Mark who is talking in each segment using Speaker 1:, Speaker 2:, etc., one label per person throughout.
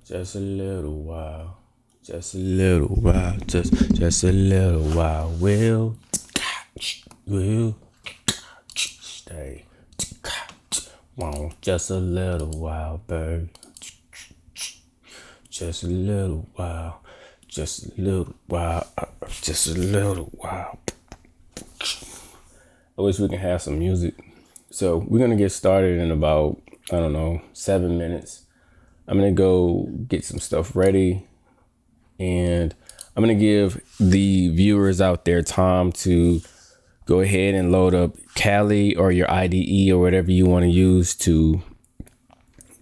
Speaker 1: Just a little while. Just a little while. Just a little while. Will stay. Won't just a little while, babe. Just a little while. Just a little while. Just a little while. I wish we can have some music. So we're going to get started in about, 7 minutes. I'm going to go get some stuff ready. And I'm going to give the viewers out there time to go ahead and load up Kali or your IDE or whatever you want to use to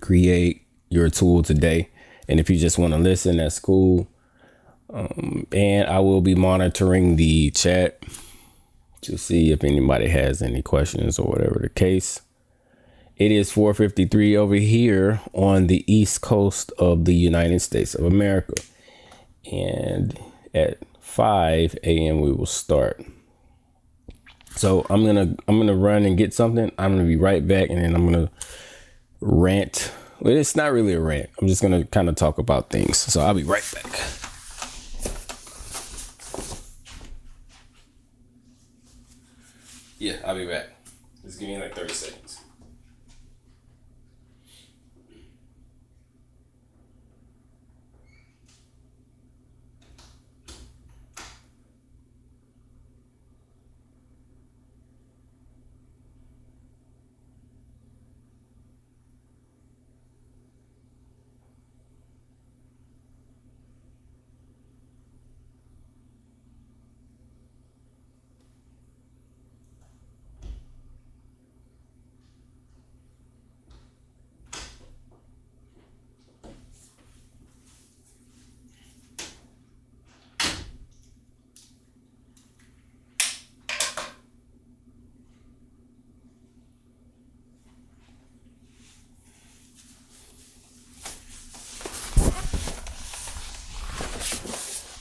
Speaker 1: create your tool today. And if you just want to listen, that's cool. And I will be monitoring the chat to see if anybody has any questions or whatever the case. It is 4:53 over here on the East Coast of the United States of America. And at 5 a.m. we will start. So I'm gonna run and get something. I'm gonna be right back, and then I'm gonna rant. Well, it's not really a rant. I'm just gonna kind of talk about things. So I'll be right back. Yeah, I'll be back. Just give me like 30 seconds.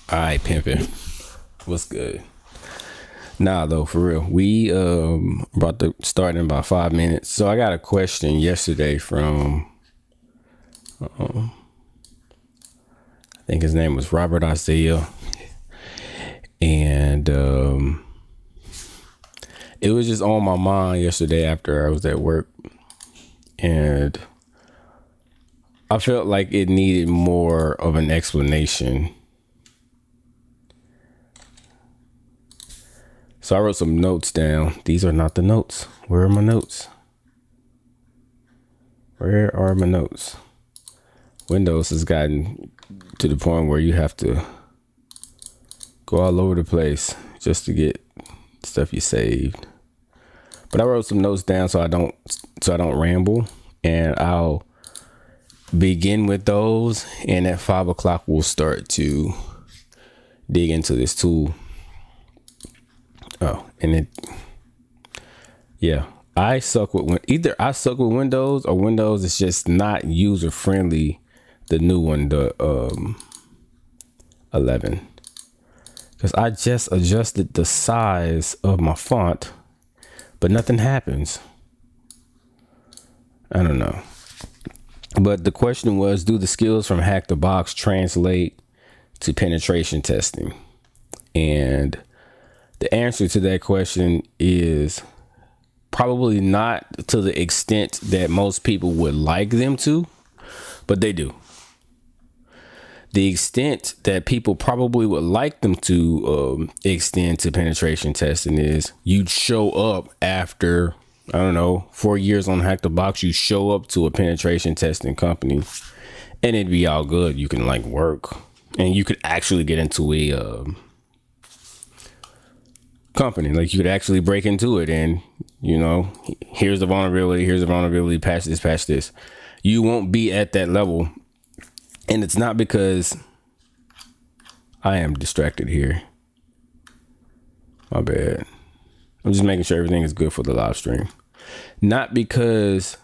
Speaker 1: All right, pimpin'. What's good? Nah, though, for real. We about to start in about 5 minutes. So I got a question yesterday from, I think his name was Robert Isaiah. And it was just on my mind yesterday after I was at work. And I felt like it needed more of an explanation. So I wrote some notes down. These are not the notes. Where are my notes? Where are my notes? Windows has gotten to the point where you have to go all over the place just to get stuff you saved. But I wrote some notes down so I don't ramble, and I'll begin with those. And at 5 o'clock, we'll start to dig into this tool. Oh, and I suck with either I suck with Windows or Windows is just not user friendly. The new one, the 11, because I just adjusted the size of my font, but nothing happens. I don't know. But the question was, do the skills from HackTheBox translate to penetration testing? And the answer to that question is probably not to the extent that most people would like them to, but they do. The extent that people probably would like them to extend to penetration testing is you'd show up after, 4 years on HackTheBox, you show up to a penetration testing company and it'd be all good. You can work and you could actually get into a company. You could actually break into it and, here's the vulnerability, patch this. You won't be at that level. And it's not because I am distracted here. My bad. I'm just making sure everything is good for the live stream. Not because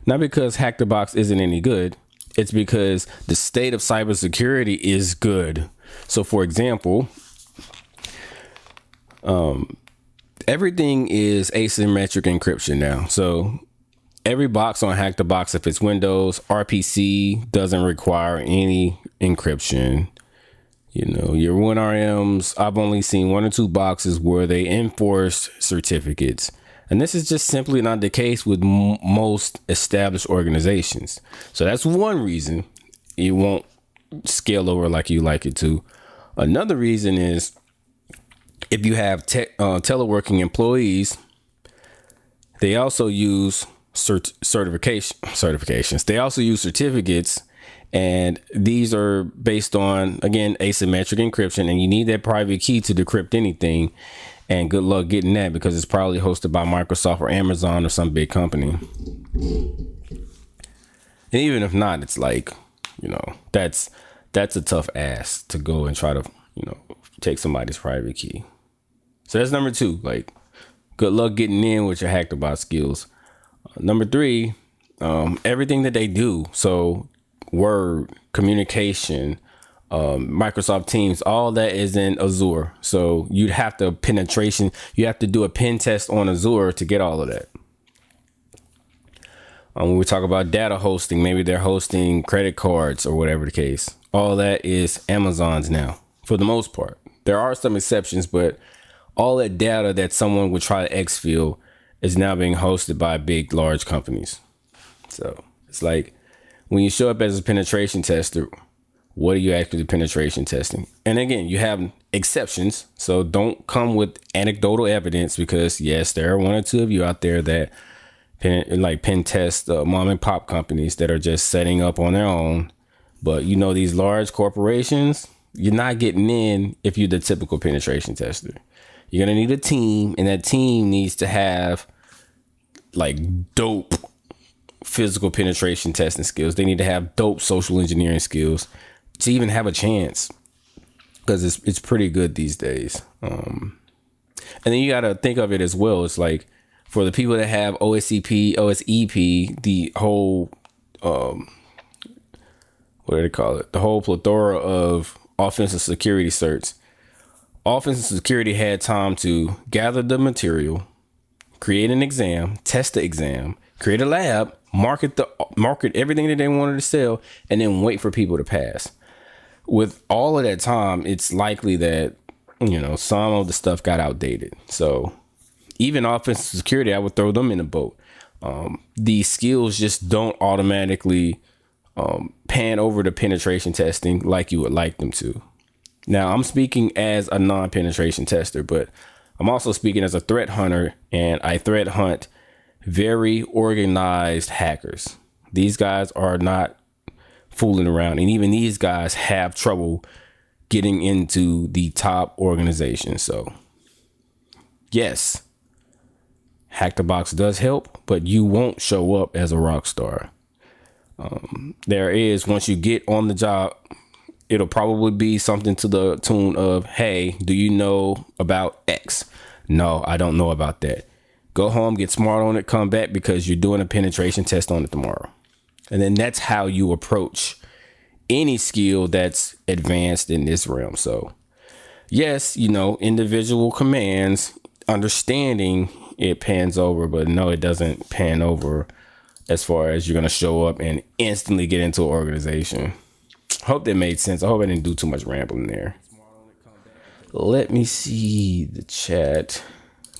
Speaker 1: HackTheBox isn't any good. It's because the state of cybersecurity is good. So, for example, everything is asymmetric encryption now. So every box on HackTheBox, if it's Windows, RPC doesn't require any encryption. You know, your WinRMs, I've only seen 1 or 2 boxes where they enforce certificates. And this is just simply not the case with most established organizations. So that's one reason it won't scale over like you like it to. Another reason is if you have teleworking employees, they also use certifications. They also use certificates. And these are based on, again, asymmetric encryption, and you need that private key to decrypt anything. And good luck getting that, because it's probably hosted by Microsoft or Amazon or some big company. And even if not, it's like, you know, that's a tough ask to go and try to, you know, take somebody's private key. So that's number 2. Like, good luck getting in with your HackTheBox skills. Number 3, everything that they do. So Word, communication, Microsoft Teams, all that is in Azure. So you'd have to you have to do a pen test on Azure to get all of that. When we talk about data hosting, maybe they're hosting credit cards or whatever the case. All that is Amazon's now, for the most part. There are some exceptions, but all that data that someone would try to exfil is now being hosted by big, large companies. So it's like, when you show up as a penetration tester, what are you actually penetration testing? And again, you have exceptions. So don't come with anecdotal evidence, because yes, there are 1 or 2 of you out there that pen test mom and pop companies that are just setting up on their own. But you know, these large corporations, you're not getting in if you're the typical penetration tester. You're going to need a team, and that team needs to have like dope physical penetration testing skills. They need to have dope social engineering skills to even have a chance, because it's pretty good these days. And then you got to think of it as well. It's like, for the people that have OSEP, the whole, what do they call it? The whole plethora of offensive security certs. Offensive security had time to gather the material, create an exam, test the exam, create a lab, market everything that they wanted to sell, and then wait for people to pass. With all of that time, it's likely that, you know, some of the stuff got outdated. So even offensive security, I would throw them in the boat. These skills just don't automatically pan over to penetration testing like you would like them to. Now, I'm speaking as a non-penetration tester, but I'm also speaking as a threat hunter, and I threat hunt very organized hackers. These guys are not fooling around, and even these guys have trouble getting into the top organizations. So yes, HackTheBox does help, but you won't show up as a rock star. There is, once you get on the job, it'll probably be something to the tune of, hey, do you know about X? No, I don't know about that. Go home, get smart on it, come back, because you're doing a penetration test on it tomorrow. And then that's how you approach any skill that's advanced in this realm. So yes, you know, individual commands, understanding it pans over, but no, it doesn't pan over as far as you're going to show up and instantly get into an organization. Hope that made sense. I hope I didn't do too much rambling there. Let me see the chat.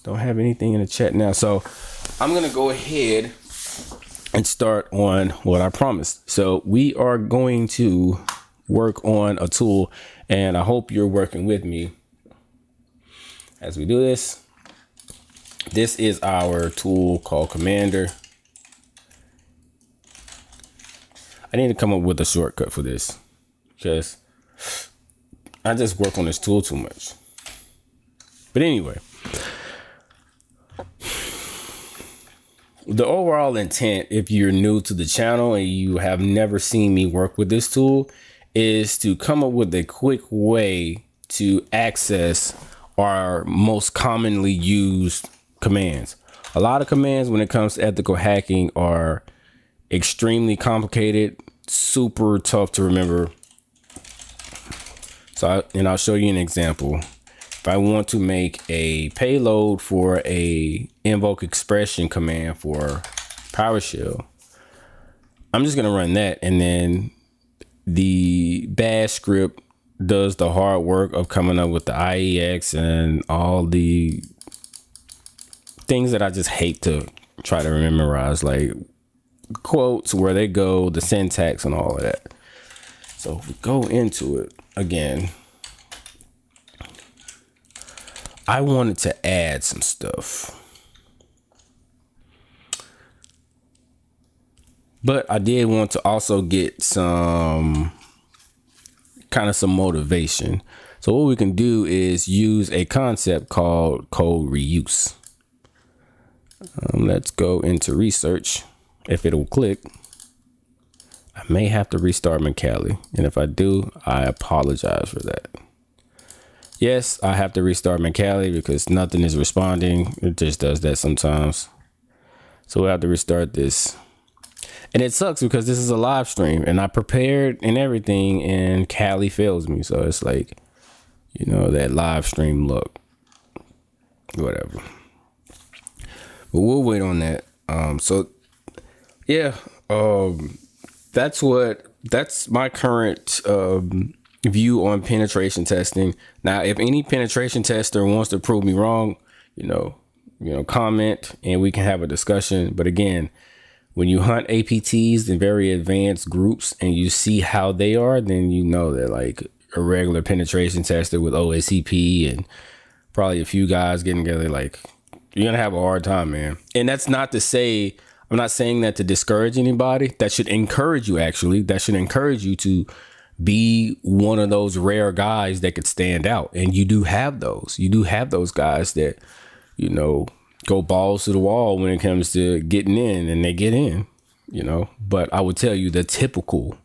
Speaker 1: Don't have anything in the chat now. So I'm going to go ahead and start on what I promised. So we are going to work on a tool, and I hope you're working with me as we do this. This is our tool called Commander. I need to come up with a shortcut for this because I just work on this tool too much. But anyway, the overall intent, if you're new to the channel and you have never seen me work with this tool, is to come up with a quick way to access our most commonly used commands. A lot of commands when it comes to ethical hacking are extremely complicated, super tough to remember. So I'll show you an example. if I want to make a payload for a invoke expression command for PowerShell, I'm just gonna run that, and then the bash script does the hard work of coming up with the IEX and all the things that I just hate to try to memorize, like quotes, where they go, the syntax, and all of that. So if we go into it again, I wanted to add some stuff, but I did want to also get some motivation. So what we can do is use a concept called code reuse. Let's go into research. If it'll click, I may have to restart Macali, and if I do, I apologize for that. Yes, I have to restart Macali because nothing is responding. It just does that sometimes. So we'll have to restart this. And it sucks because this is a live stream and I prepared and everything, and Cali fails me. So it's like, that live stream look, whatever. But we'll wait on that. That's my current view on penetration testing. Now, if any penetration tester wants to prove me wrong, comment and we can have a discussion. But again, when you hunt APTs in very advanced groups and you see how they are, then you know that like a regular penetration tester with OSCP and probably a few guys getting together, like, you're gonna have a hard time, man. And that's not to say, I'm not saying that to discourage anybody. That should encourage you, actually. That should encourage you to be one of those rare guys that could stand out. And you do have those. You do have those guys that, go balls to the wall when it comes to getting in, and they get in, But I would tell you the typical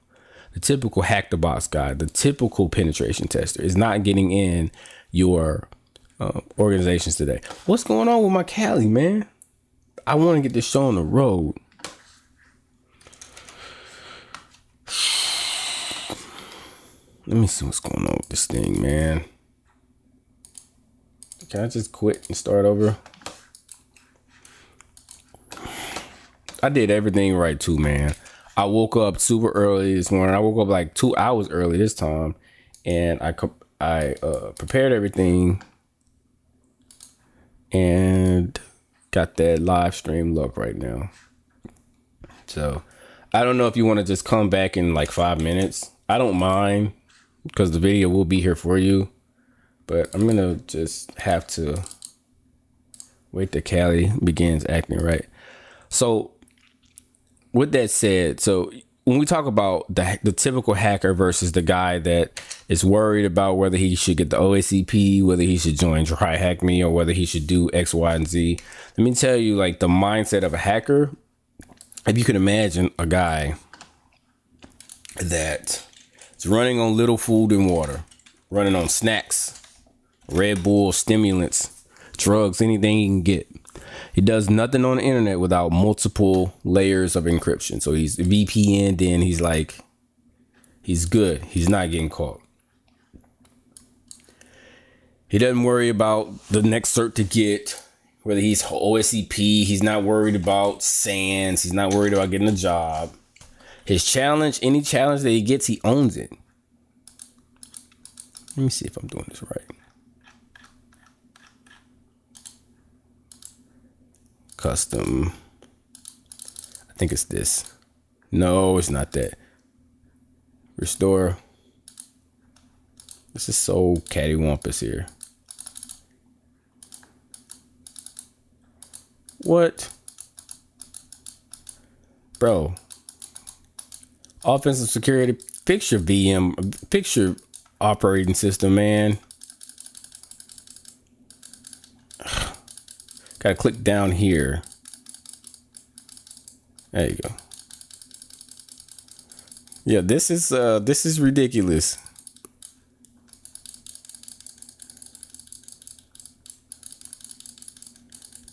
Speaker 1: HackTheBox guy, the typical penetration tester is not getting in your organizations today. What's going on with my Cali, man? I want to get this show on the road. Let me see what's going on with this thing, man. Can I just quit and start over? I did everything right too, man. I woke up super early this morning. I woke up like 2 hours early this time, and I prepared everything and got that live stream look right now. So I don't know if you want to just come back in like 5 minutes. I don't mind because the video will be here for you, but I'm going to just have to wait till Callie begins acting right. So with that said, so when we talk about the typical hacker versus the guy that is worried about whether he should get the OACP, whether he should join Dry Hack Me, or whether he should do X, Y, and Z, let me tell you, like, the mindset of a hacker. If you can imagine a guy that is running on little food and water, running on snacks, Red Bull, stimulants, drugs, anything he can get. He does nothing on the internet without multiple layers of encryption. So he's VPN, then he's like, he's good. He's not getting caught. He doesn't worry about the next cert to get, whether he's OSCP. He's not worried about SANS. He's not worried about getting a job. His challenge, any challenge that he gets, he owns it. Let me see if I'm doing this right. Custom. I think it's this. No, it's not that. Restore. This is so cattywampus here. What? Bro. Offensive security. Picture VM. Picture operating system, man. Gotta click down here. There you go. Yeah, this is ridiculous.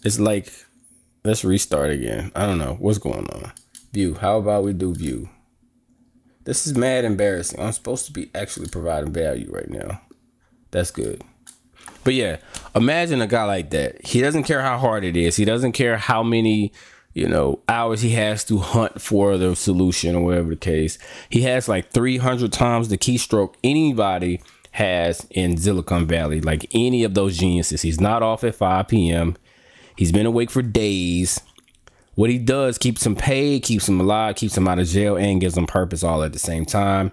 Speaker 1: It's like, let's restart again. I don't know what's going on. View. How about we do view? This is mad embarrassing. I'm supposed to be actually providing value right now. That's good. But yeah, imagine a guy like that. He doesn't care how hard it is. He doesn't care how many, hours he has to hunt for the solution or whatever the case. He has like 300 times the keystroke anybody has in Silicon Valley, like any of those geniuses. He's not off at 5 p.m. He's been awake for days. What he does keeps him paid, keeps him alive, keeps him out of jail, and gives him purpose all at the same time.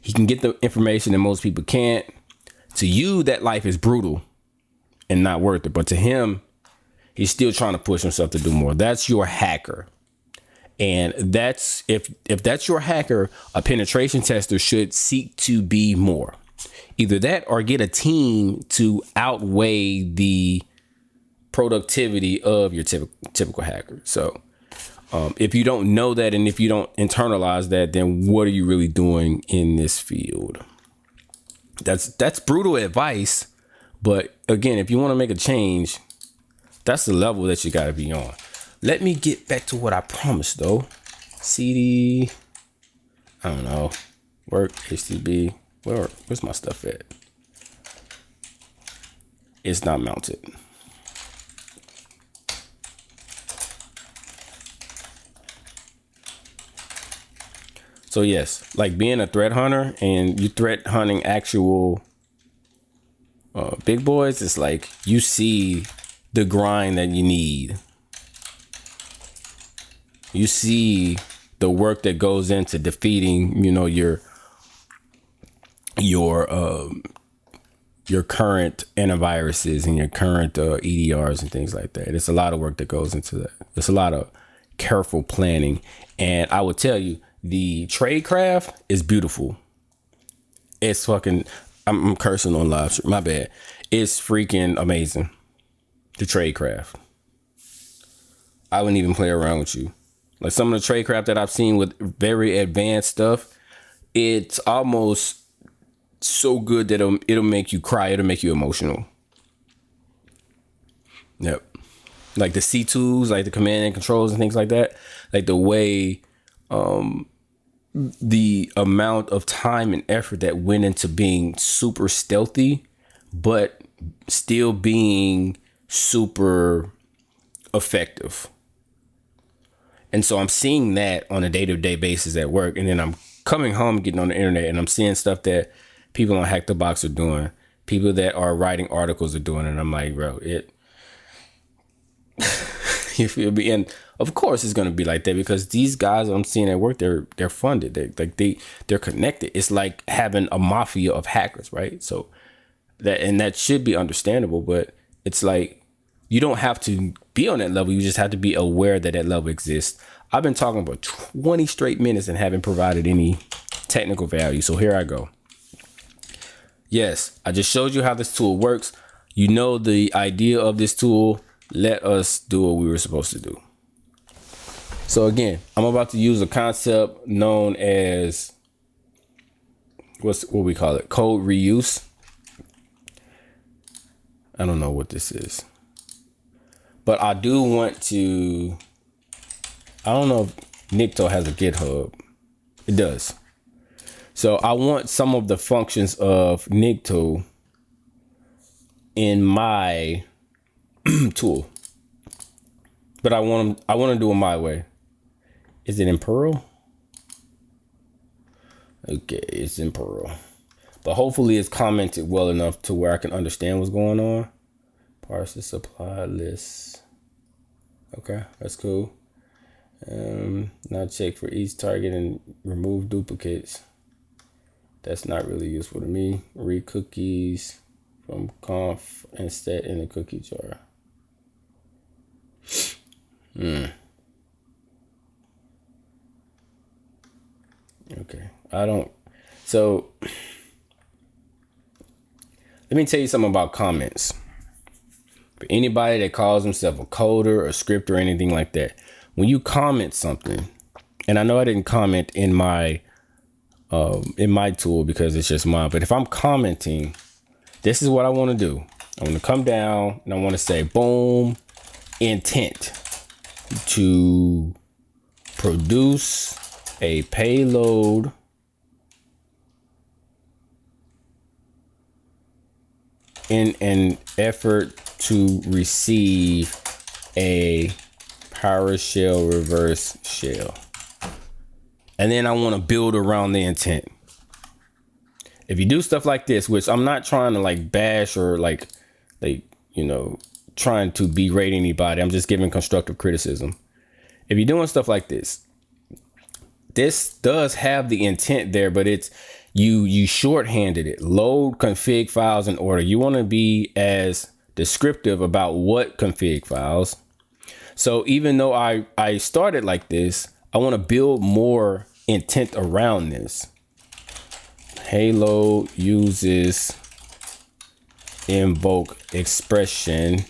Speaker 1: He can get the information that most people can't. To you, that life is brutal and not worth it. But to him, he's still trying to push himself to do more. That's your hacker. And that's if that's your hacker, a penetration tester should seek to be more. Either that or get a team to outweigh the productivity of your typical hacker. So if you don't know that, and if you don't internalize that, then what are you really doing in this field? That's brutal advice. But again, if you want to make a change, that's the level that you got to be on. Let me get back to what I promised though. CD, I don't know, work, HTTP, where's my stuff at? It's not mounted. So yes, like being a threat hunter and you threat hunting actual big boys, it's like you see the grind that you need. You see the work that goes into defeating, your current antiviruses and your current EDRs and things like that. It's a lot of work that goes into that. It's a lot of careful planning. And I would tell you, the tradecraft is beautiful. It's fucking, I'm cursing on live stream, my bad. It's freaking amazing. The tradecraft. I wouldn't even play around with you. Like some of the tradecraft that I've seen with very advanced stuff, it's almost so good that it'll make you cry. It'll make you emotional. Yep. Like the C2s, like the command and controls and things like that. Like the way, the amount of time and effort that went into being super stealthy, but still being super effective. And so I'm seeing that on a day-to-day basis at work. And then I'm coming home, getting on the internet, and I'm seeing stuff that people on HackTheBox are doing, people that are writing articles are doing. And I'm like, bro, you feel me? And of course it's going to be like that because these guys I'm seeing at work, they're funded. They're connected. It's like having a mafia of hackers, right? So that should be understandable, but it's like, you don't have to be on that level. You just have to be aware that that level exists. I've been talking about 20 straight minutes and haven't provided any technical value. So here I go. Yes, I just showed you how this tool works. You know the idea of this tool. Let us do what we were supposed to do. So again, I'm about to use a concept known as, what we call it? Code reuse. I don't know what this is. But I do want to, I don't know if Nikto has a GitHub. It does. So I want some of the functions of Nikto in my tool. But I want to do it my way. Is it in Perl? Okay, it's in Perl. But hopefully it's commented well enough to where I can understand what's going on. Parse the supply list. Okay, that's cool. Now check for each target and remove duplicates. That's not really useful to me. Read cookies from conf and set in the cookie jar. Okay, so let me tell you something about comments. For anybody that calls himself a coder or scripter or anything like that, when you comment something, and I know I didn't comment in my tool because it's just mine, but if I'm commenting, this is what I want to do. I want to come down and I want to say, boom, intent to produce a payload in an effort to receive a PowerShell reverse shell. And then I want to build around the intent. If you do stuff like this, which I'm not trying to like bash or like, you know, trying to berate anybody. I'm just giving constructive criticism. If you're doing stuff like this, this does have the intent there, but it's you shorthanded it. Load config files in order. You want to be as descriptive about what config files. So even though I started like this, I want to build more intent around this. Halo uses invoke expression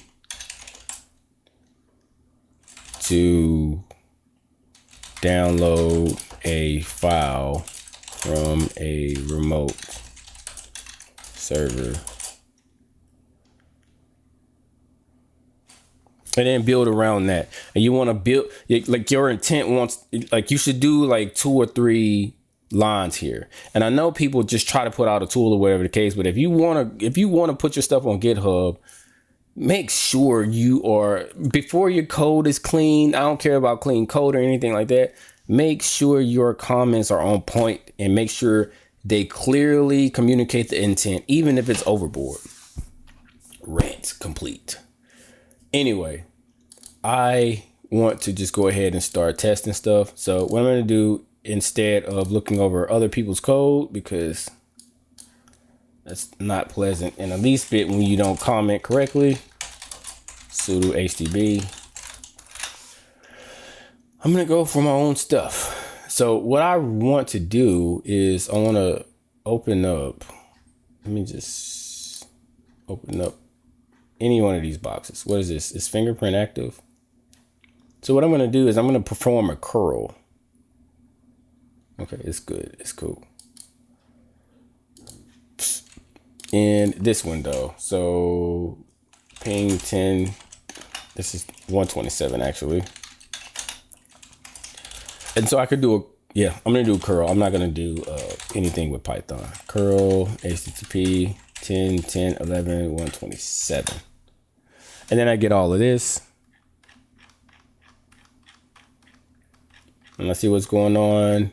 Speaker 1: to download a file from a remote server. And then build around that. And you want to build, like your intent wants, like you should do like 2 or 3 lines here. And I know people just try to put out a tool or whatever the case, but if you want to put your stuff on GitHub, make sure you are, before your code is clean, I don't care about clean code or anything like that. Make sure your comments are on point and make sure they clearly communicate the intent, even if it's overboard. Rant complete. Anyway, I want to just go ahead and start testing stuff. So what I'm going to do, instead of looking over other people's code, because that's not pleasant in the least bit when you don't comment correctly, sudo HTTP. I'm going to go for my own stuff. So what I want to do is I want to open up, let me just open up any one of these boxes. What is this? Is fingerprint active? So what I'm going to do is I'm going to perform a curl. Okay, it's good. It's cool. In this window. So ping 10. This is 127 actually. And so I could do I'm going to do a curl. I'm not going to do anything with Python. Curl HTTP 10, 10, 11, 127. And then I get all of this. And let's see what's going on.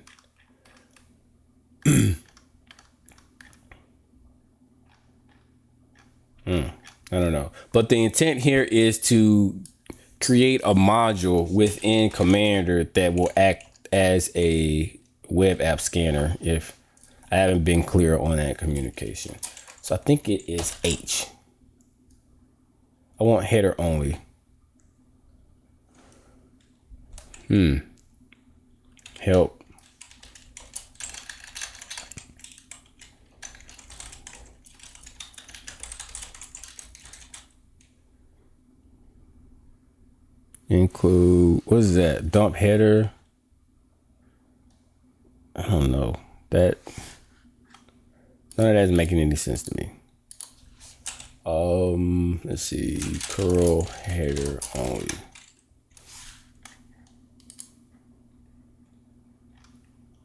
Speaker 1: I don't know. But the intent here is to create a module within Commander that will act as a web app scanner if I haven't been clear on that communication. So I think it is H. I want header only. Help. Include, what is that? Dump header. I don't know. None of that is making any sense to me. Let's see. Curl header only.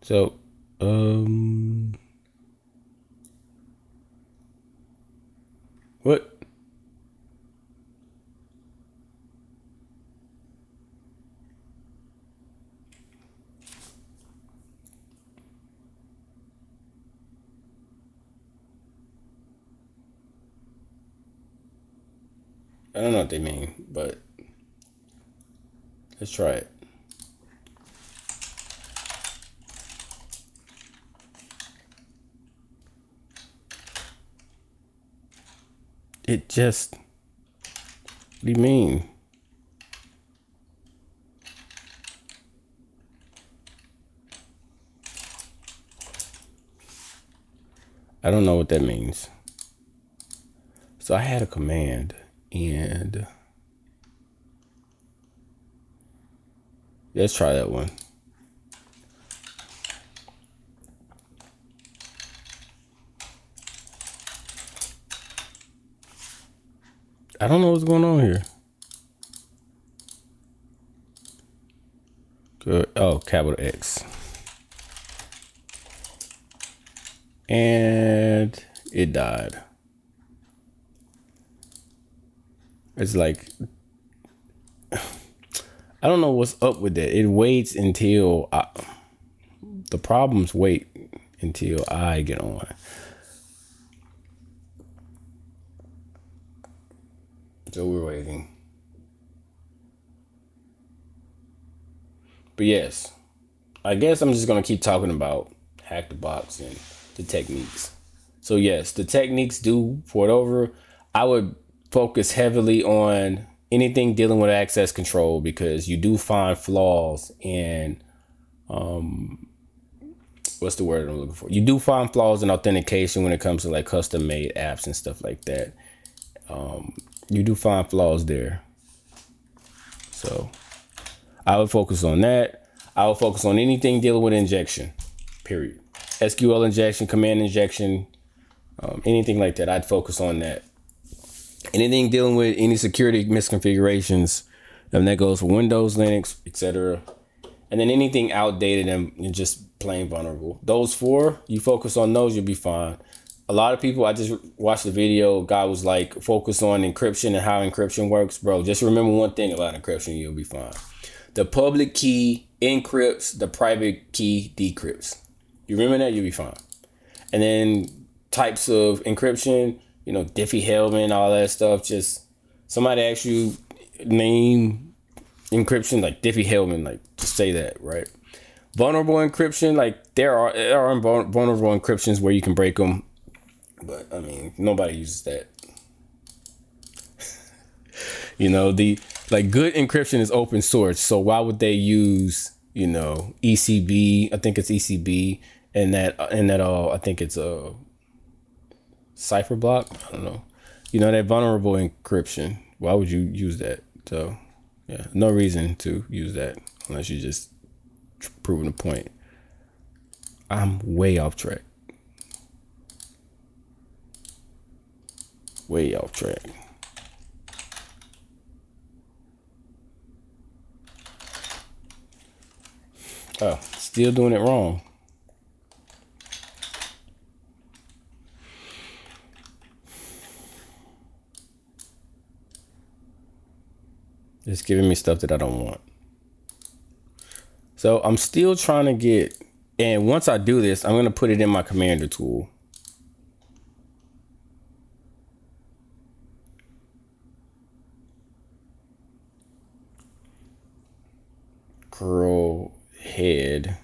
Speaker 1: So, what? I don't know what they mean, but let's try it. It just, what do you mean? I don't know what that means. So I had a command and let's try that one. I don't know what's going on here. Good. Oh, capital X. And it died. It's like, I don't know what's up with that. It waits until the problems wait until I get on. So we're waiting. But yes, I guess I'm just going to keep talking about HackTheBox and the techniques. So yes, the techniques do port over. I would focus heavily on anything dealing with access control, because you do find flaws in, what's the word I'm looking for? You do find flaws in authentication when it comes to like custom made apps and stuff like that. You do find flaws there. So I would focus on that. I would focus on anything dealing with injection, period. SQL injection, command injection, anything like that. I'd focus on that. Anything dealing with any security misconfigurations, and that goes for Windows, Linux, etc. And then anything outdated and just plain vulnerable. Those four, you focus on those, you'll be fine. A lot of people, I just watched the video, guy was like, focus on encryption and how encryption works. Bro, just remember one thing about encryption, you'll be fine. The public key encrypts, the private key decrypts. You remember that, you'll be fine. And then types of encryption, Diffie-Hellman, all that stuff. Just somebody asks you name encryption, like Diffie-Hellman, like just say that, right? Vulnerable encryption, like there are vulnerable encryptions where you can break them. But I mean, nobody uses that. The good encryption is open source. So why would they use, ECB? I think it's ECB, and that I think it's a cipher block. I don't know. That vulnerable encryption. Why would you use that? So yeah, no reason to use that unless you just proving a point. I'm way off track. Way off track. Oh, still doing it wrong. It's giving me stuff that I don't want. So I'm still trying to get, and once I do this, I'm going to put it in my commander tool. Curl head.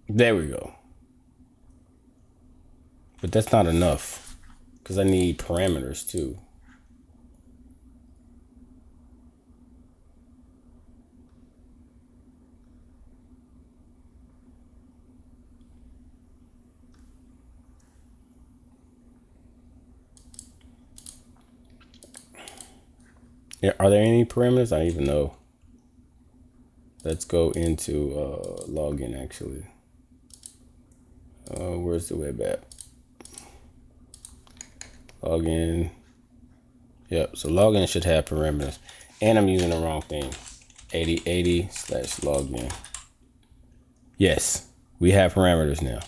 Speaker 1: There we go. But that's not enough, because I need parameters too. Yeah, are there any parameters? I don't even know. Let's go into login actually. Where's the web app? Login. Yep, so login should have parameters. And I'm using the wrong thing. 8080/login. Yes, we have parameters now.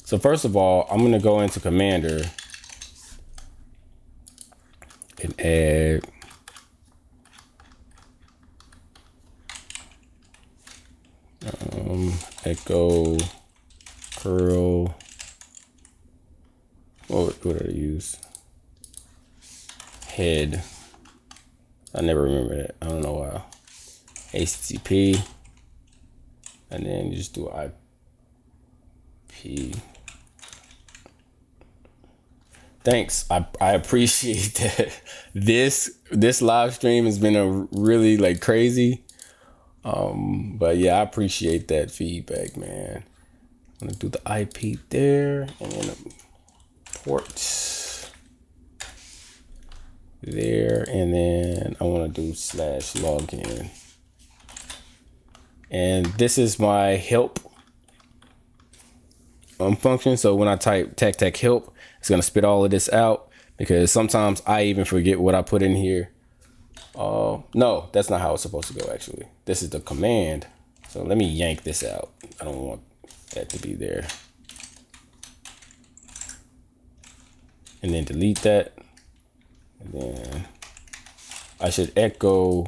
Speaker 1: So first of all, I'm gonna go into Commander and add echo curl. What did I use? Head. I never remember that. I don't know why. HTTP. And then you just do IP. Thanks. I appreciate that. This live stream has been a really crazy. But yeah, I appreciate that feedback, man. I'm gonna do the IP there, and then port there, and then I want to do /login. And this is my help function. So when I type tech help, it's gonna spit all of this out, because sometimes I even forget what I put in here. No, that's not how it's supposed to go, actually. This is the command. So let me yank this out. I don't want that to be there. And then delete that. And then I should echo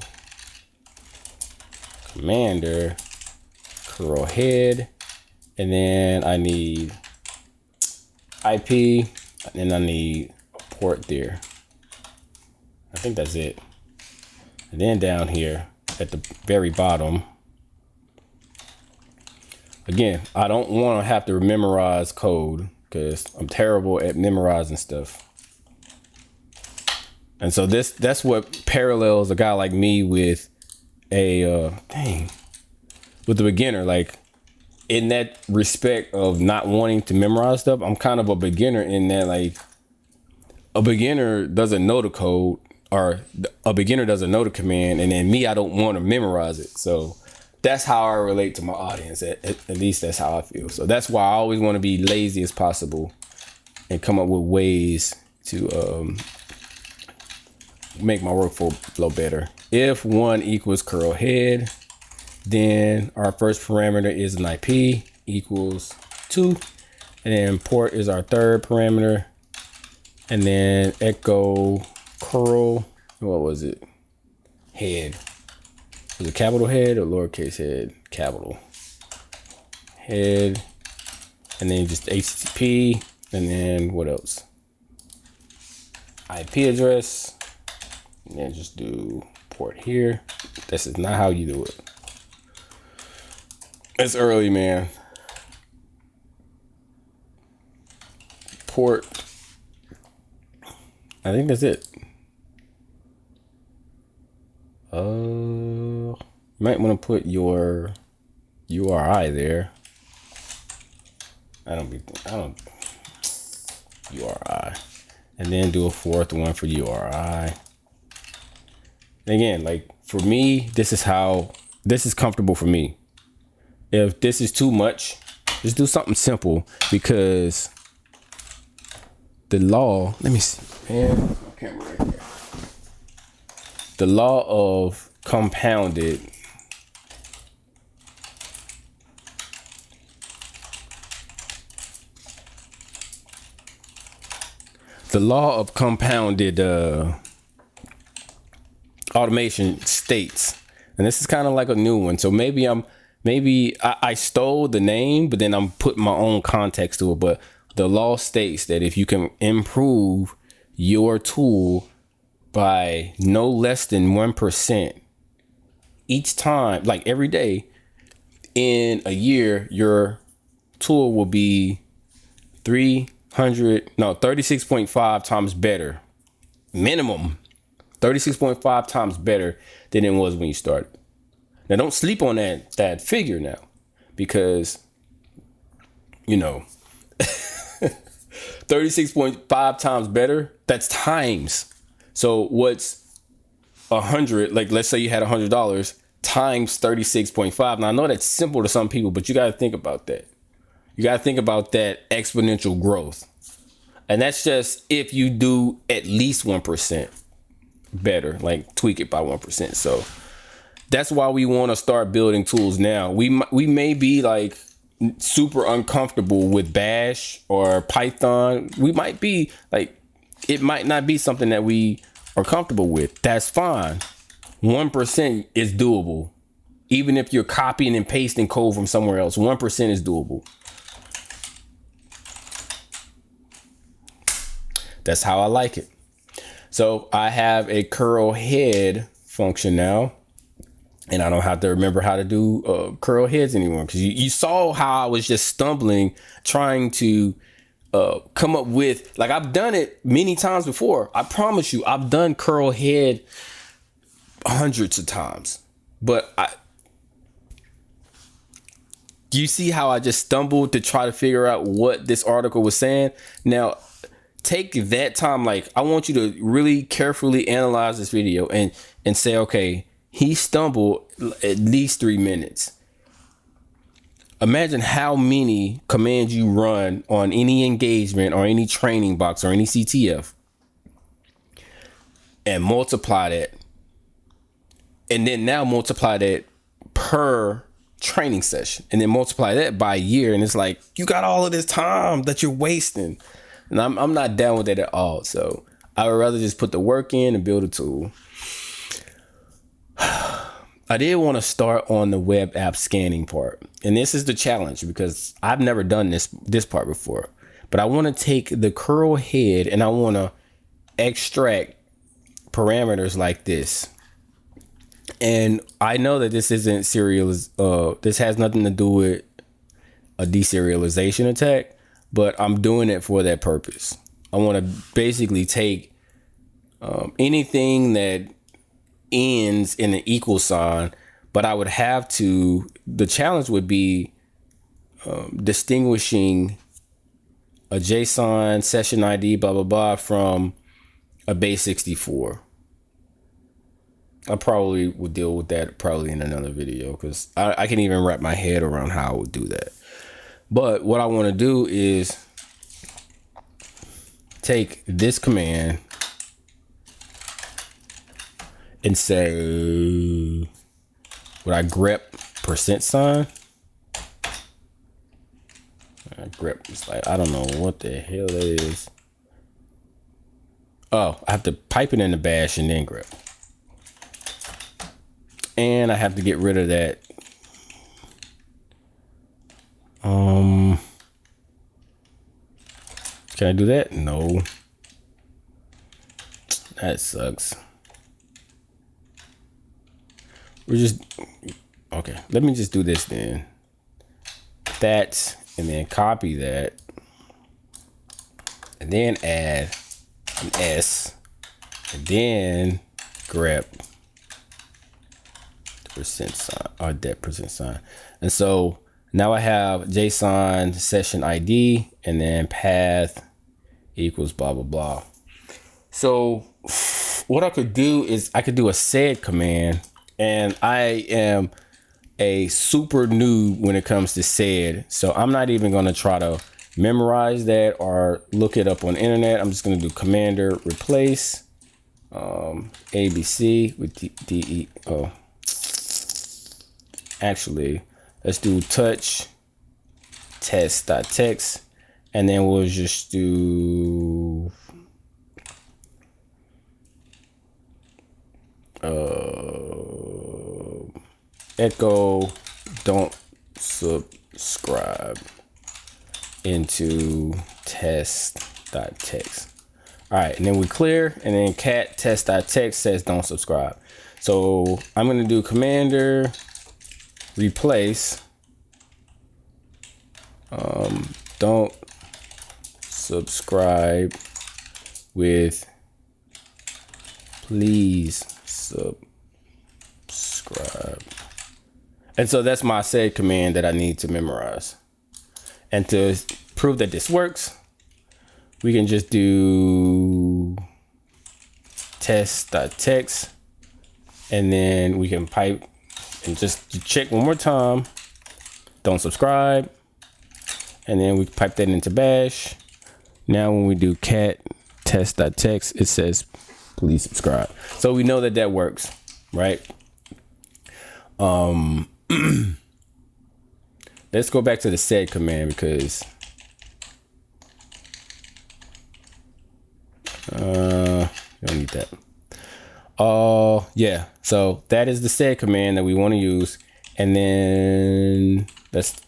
Speaker 1: commander curl head. And then I need IP. And I need a port there. I think that's it. And then down here at the very bottom, again, I don't want to have to memorize code because I'm terrible at memorizing stuff. And so that's what parallels a guy like me with a with the beginner. Like in that respect of not wanting to memorize stuff, I'm kind of a beginner in that, like, a beginner doesn't know the code, or a beginner doesn't know the command, and then me, I don't want to memorize it. So that's how I relate to my audience. At least that's how I feel. So that's why I always want to be lazy as possible and come up with ways to make my workflow better. If 1 equals curl head, then our first parameter is an IP equals 2, and then port is our third parameter, and then echo curl, what was it? Head. Was it capital head or lowercase head? Capital head, and then just HTTP, and then what else? IP address, and then just do port here. This is not how you do it. It's early, man. Port. I think that's it. You might want to put your URI there. I don't URI, and then do a fourth one for URI. And again, like for me, this is comfortable for me. If this is too much, just do something simple, because the law, let me see, man, camera right here. The law of compounded automation states, and this is kind of like a new one, so maybe I stole the name, but then I'm putting my own context to it. But the law states that if you can improve your tool by no less than 1% each time, like every day, in a year, your tool will be 36.5 times better. Minimum 36.5 times better than it was when you started. Now, don't sleep on that figure now, because, 36.5 times better, that's times. So what's 100, like let's say you had $100 times 36.5. Now I know that's simple to some people, but you got to think about that. You got to think about that exponential growth. And that's just if you do at least 1% better, like tweak it by 1%. So that's why we want to start building tools now. We may be like super uncomfortable with Bash or Python. We might be like, it might not be something that we are comfortable with. That's fine. 1% is doable. Even if you're copying and pasting code from somewhere else, 1% is doable. That's how I like it. So I have a curl head function now, and I don't have to remember how to do curl heads anymore, because you saw how I was just stumbling trying to come up with, like, I've done it many times before. I promise you, I've done curl head hundreds of times, but you see how I just stumbled to try to figure out what this article was saying. Now, take that time. Like, I want you to really carefully analyze this video and say, okay, he stumbled at least 3 minutes. Imagine how many commands you run on any engagement or any training box or any CTF, and multiply that And then now multiply that per training session, and then multiply that by a year. And it's like, you got all of this time that you're wasting. And I'm not down with that at all. So I would rather just put the work in and build a tool. I did want to start on the web app scanning part. And this is the challenge because I've never done this part before. But I want to take the curl head and I want to extract parameters like this. And I know that this isn't this has nothing to do with a deserialization attack, but I'm doing it for that purpose. I want to basically take anything that ends in an equal sign, but I would have to, the challenge would be distinguishing a JSON session ID, blah, blah, blah, from a base 64. I probably would deal with that probably in another video because I can't even wrap my head around how I would do that. But what I want to do is take this command and say, would I grep %? Grep is like, I don't know what the hell that is. Oh, I have to pipe it in the bash and then grep. And I have to get rid of that. Can I do that? No. That sucks. Okay, let me just do this then. That, and then copy that. And then add an S. And then grep the %, or that %. And so now I have JSON session ID and then path equals blah, blah, blah. So what I could do is I could do a sed command, and I am a super noob when it comes to sed. So I'm not even going to try to memorize that or look it up on the internet. I'm just going to do commander replace ABC with DE. Actually, let's do touch test.text, and then we'll just do echo don't subscribe into test.text. All right, and then we clear, and then cat test.text says don't subscribe. So I'm going to do commander replace don't subscribe with please subscribe. And so that's my sed command that I need to memorize. And to prove that this works, we can just do test.text, and then we can pipe and just check one more time, don't subscribe, and then we pipe that into bash. Now when we do cat test.text, it says please subscribe. So we know that that works, right? Let's go back to the sed command because you don't need that. Yeah, so that is the sed command that we want to use. And then let's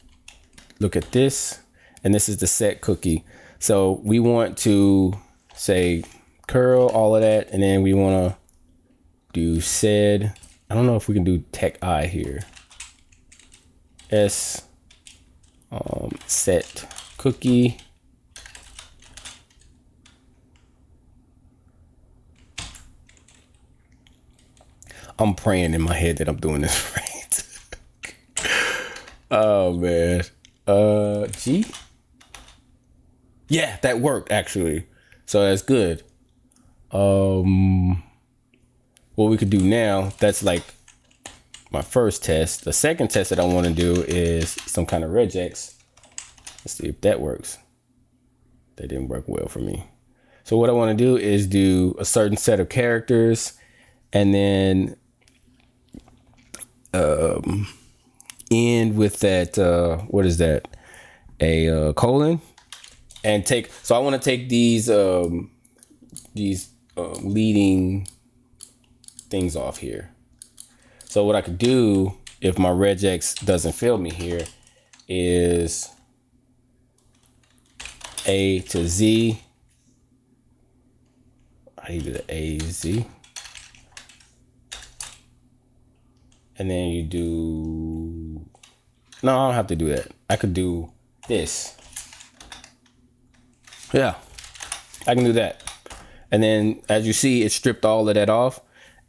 Speaker 1: look at this, and this is the set cookie. So we want to say curl all of that, and then we want to do sed. I don't know if we can do tech I here. S set cookie. I'm praying in my head that I'm doing this right. Oh man. G? Yeah, that worked actually. So that's good. What we could do now, that's like my first test. The second test that I want to do is some kind of regex. Let's see if that works. That didn't work well for me. So what I want to do is do a certain set of characters and then end with that, what is that? A colon, and take, so I want to take these leading things off here. So what I could do if my regex doesn't fail me here is A to Z. I need the A, Z. And then you do, no, I don't have to do that. I could do this. Yeah, I can do that. And then as you see, it stripped all of that off.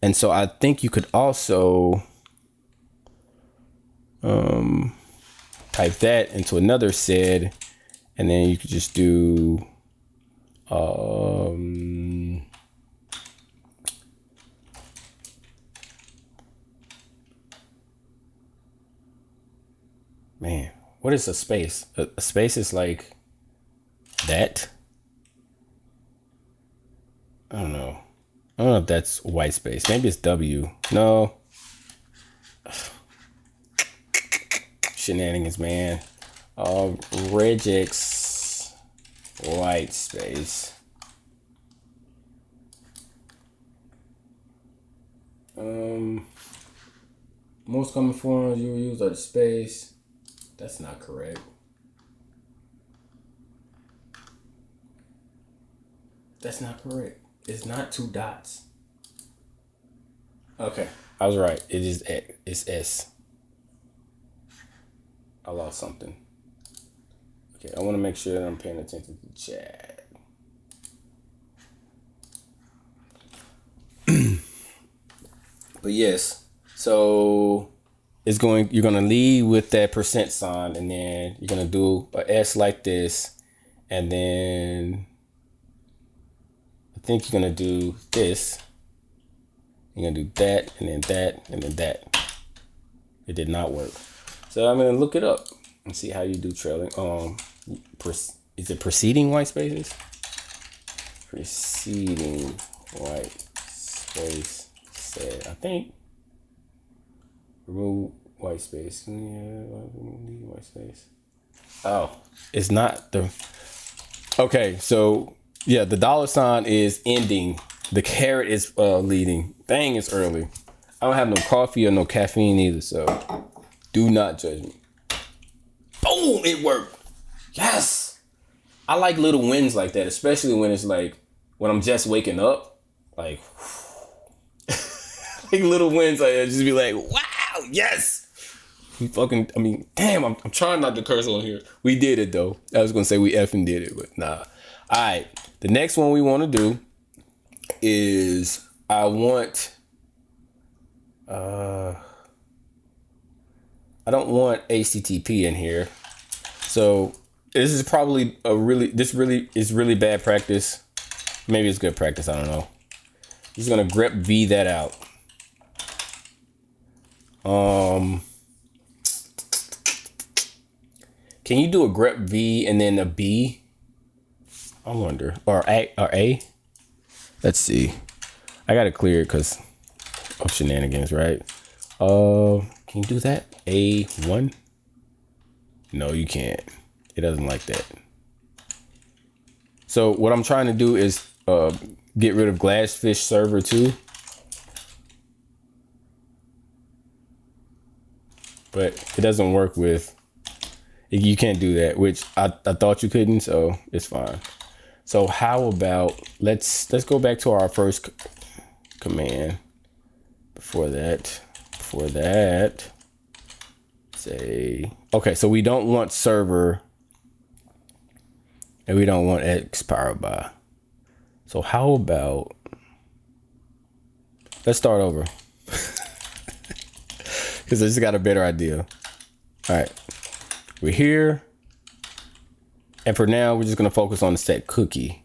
Speaker 1: And so I think you could also type that into another sed, and then you could just do man, what is a space? A space is like that. I don't know. I don't know if that's white space. Maybe it's W. No. Shenanigans, man. Regex white space. Most common forms you will use are the space. That's not correct. That's not correct. It's not 2 dots. Okay, I was right. It is X. It's S. I lost something. Okay, I want to make sure that I'm paying attention to the chat. But yes, so it's going. You're gonna lead with that % sign, and then you're gonna do a S like this, and then I think you're gonna do this. You're gonna do that, and then that, and then that. It did not work. So I'm gonna look it up and see how you do trailing. Is it preceding white spaces? Preceding white space said, I think. Remove white space. Yeah, remove white space. Oh, it's not the. Okay, so yeah, the $ is ending. The caret is leading. Dang, it's early. I don't have no coffee or no caffeine either, so do not judge me. Boom, it worked. Yes. I like little wins like that, especially when it's like when I'm just waking up. Like, like little wins like that, just be like, wow, yes. We fucking, I mean, damn, I'm trying not to curse on here. We did it though. I was gonna say we effing did it, but nah. All right, the next one we want to do is I don't want HTTP in here. So this is probably this is really bad practice. Maybe it's good practice, I don't know. Just gonna grep V that out. Can you do a grep V and then a B? I wonder. Or A? Let's see. I gotta clear it because of shenanigans, right? Can you do that? A1? No, you can't. It doesn't like that. So what I'm trying to do is get rid of Glassfish server 2. But it doesn't work with, you can't do that, which I thought you couldn't, so it's fine. So how about, let's go back to our first command. Before that, say, okay, so we don't want server and we don't want X powered by. So how about, let's start over. Because I just got a better idea. All right, we're here. And for now, we're just gonna focus on the set cookie.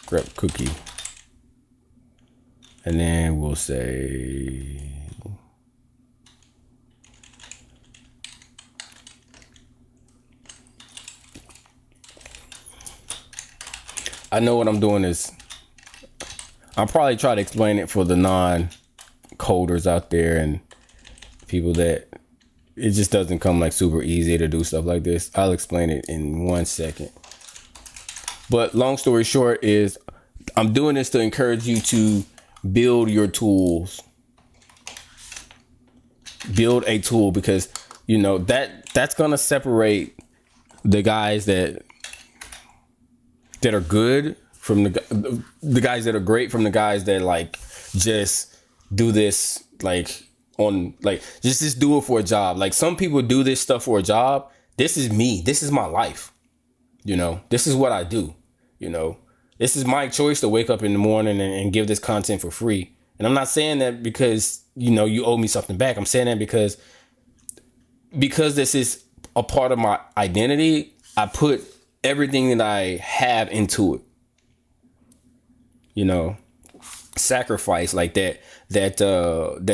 Speaker 1: Grep cookie. And then we'll say, I know what I'm doing is, I'll probably try to explain it for the non-coders out there and people that it just doesn't come like super easy to do stuff like this. I'll explain it in 1 second. But long story short is, I'm doing this to encourage you to build your tools. Build a tool, because you know that's gonna separate the guys that are good from the guys that are great from the guys that like just do this like on like just do it for a job. Like some people do this stuff for a job. This is me. This is my life. You know, this is what I do. You know, this is my choice to wake up in the morning and give this content for free. And I'm not saying that because, you know, you owe me something back. I'm saying that because this is a part of my identity. I put everything that I have into it. You know, sacrifice like that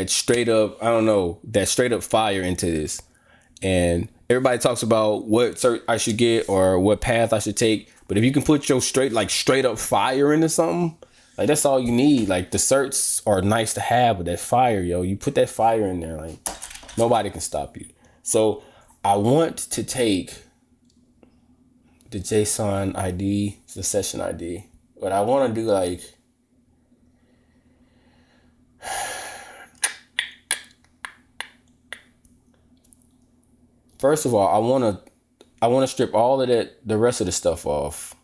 Speaker 1: straight up, I don't know, that straight up fire into this. And everybody talks about what cert I should get or what path I should take. But if you can put your straight up fire into something, like that's all you need. Like the certs are nice to have, but that fire, yo, you put that fire in there, like nobody can stop you. So I want to take the JSON ID, the session ID, but I want to do like, first of all, I want to strip all of the rest of the stuff off.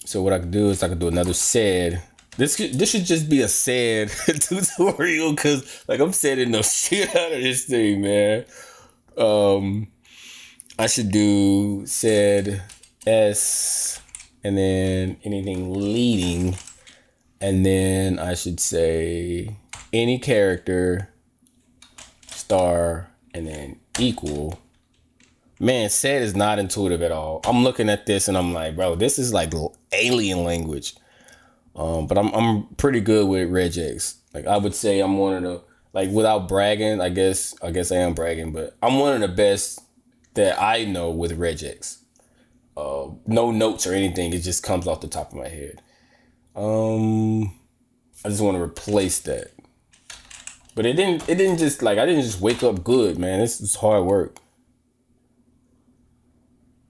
Speaker 1: So what I can do is I can do another sed. This should just be a sed tutorial, because like I'm setting the shit out of this thing, man. I should do sed s and then anything leading, and then I should say any character star and then equal. Man, sed is not intuitive at all. I'm looking at this and I'm like, bro, this is like alien language. But I'm pretty good with regex. Like I would say I'm one of the, like without bragging, I guess I am bragging, but I'm one of the best that I know with regex. No notes or anything. It just comes off the top of my head. I just want to replace that. But it didn't just like, I didn't just wake up good, man. This is hard work.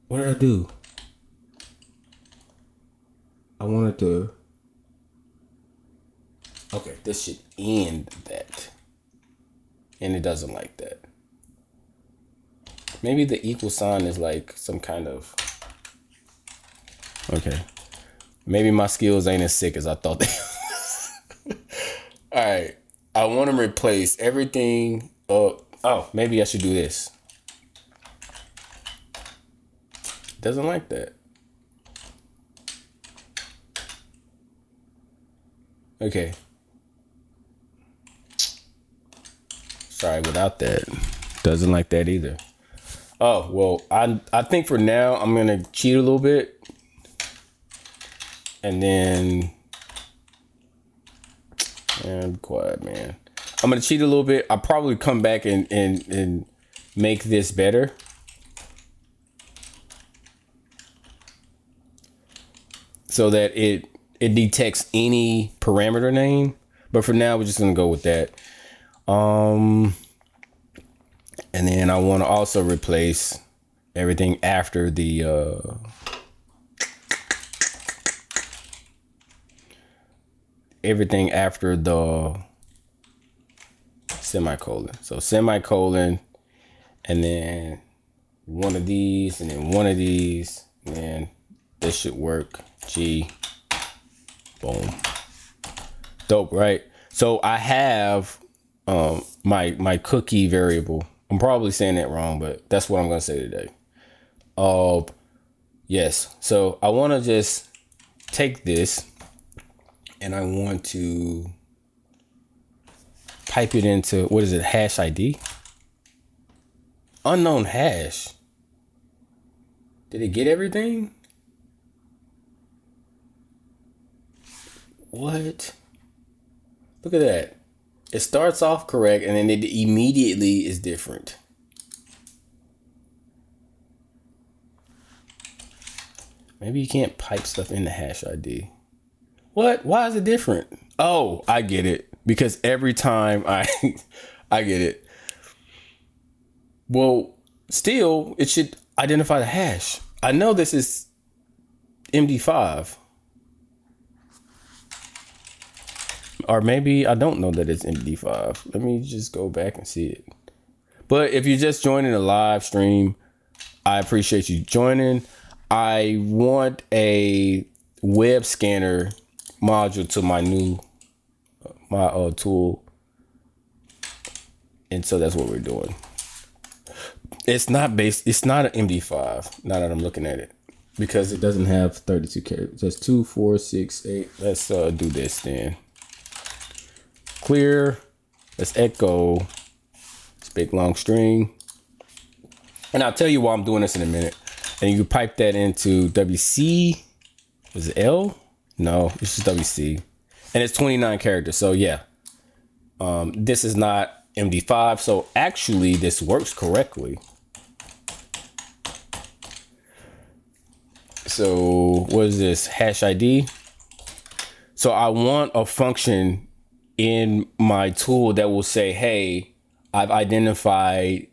Speaker 1: What did I do? I wanted to, okay, this should end that. And it doesn't like that. Maybe the equal sign is like some kind of, okay. Maybe my skills ain't as sick as I thought they All right. I want to replace everything. Oh, maybe I should do this. Doesn't like that. Okay. Sorry, without that. Doesn't like that either. Oh, well, I think for now I'm going to cheat a little bit. And then, man, be quiet, man. I'm going to cheat a little bit. I'll probably come back and make this better. So that it detects any parameter name. But for now, we're just going to go with that. And then I want to also replace everything after the semicolon. So semicolon, and then one of these, and then one of these, and then this should work. G, boom, dope, right? So I have my cookie variable. I'm probably saying that wrong, but that's what I'm gonna say today. Yes. So I want to just take this, and I want to pipe it into, what is it? Hash ID. Unknown hash. Did it get everything? What? Look at that. It starts off correct and then it immediately is different. Maybe you can't pipe stuff in the hash ID. What? Why is it different? Oh, I get it. Because every time I get it. Well, still, it should identify the hash. I know this is MD5. Or maybe I don't know that it's MD5. Let me just go back and see it. But if you're just joining a live stream, I appreciate you joining. I want a web scanner module to my new tool. And so that's what we're doing. It's not an MD5 now that I'm looking at it, because it doesn't have 32 characters. That's 2, 4, 6, 8. Let's do this then. Clear. Let's echo this big long string. And I'll tell you why I'm doing this in a minute. And you can pipe that into WC. Was it L? No, it's just WC. And it's 29 characters. So yeah, this is not MD5. So actually this works correctly. So what is this? Hash ID. So I want a function in my tool that will say, hey, I've identified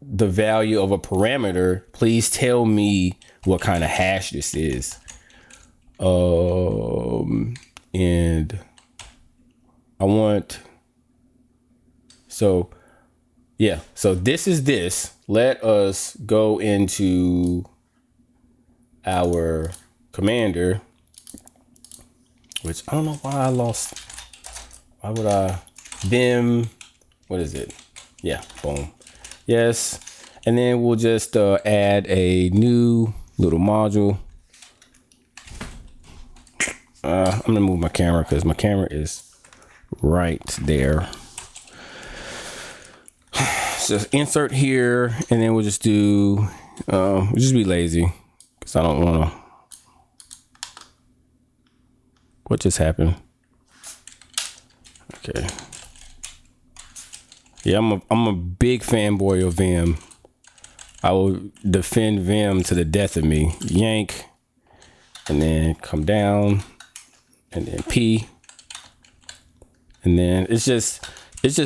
Speaker 1: the value of a parameter. Please tell me what kind of hash this is. And I want, so yeah, so this is this. Let us go into our commander, which I don't know why I lost. Why would I? Vim, what is it? Yeah, boom. Yes. And then we'll just add a new little module. I'm gonna move my camera because my camera is right there. So insert here, and then we'll just do, we'll just be lazy because I don't want to. What just happened? Okay. Yeah, I'm a big fanboy of Vim. I will defend Vim to the death of me. Yank, and then come down, and then P, and then it's just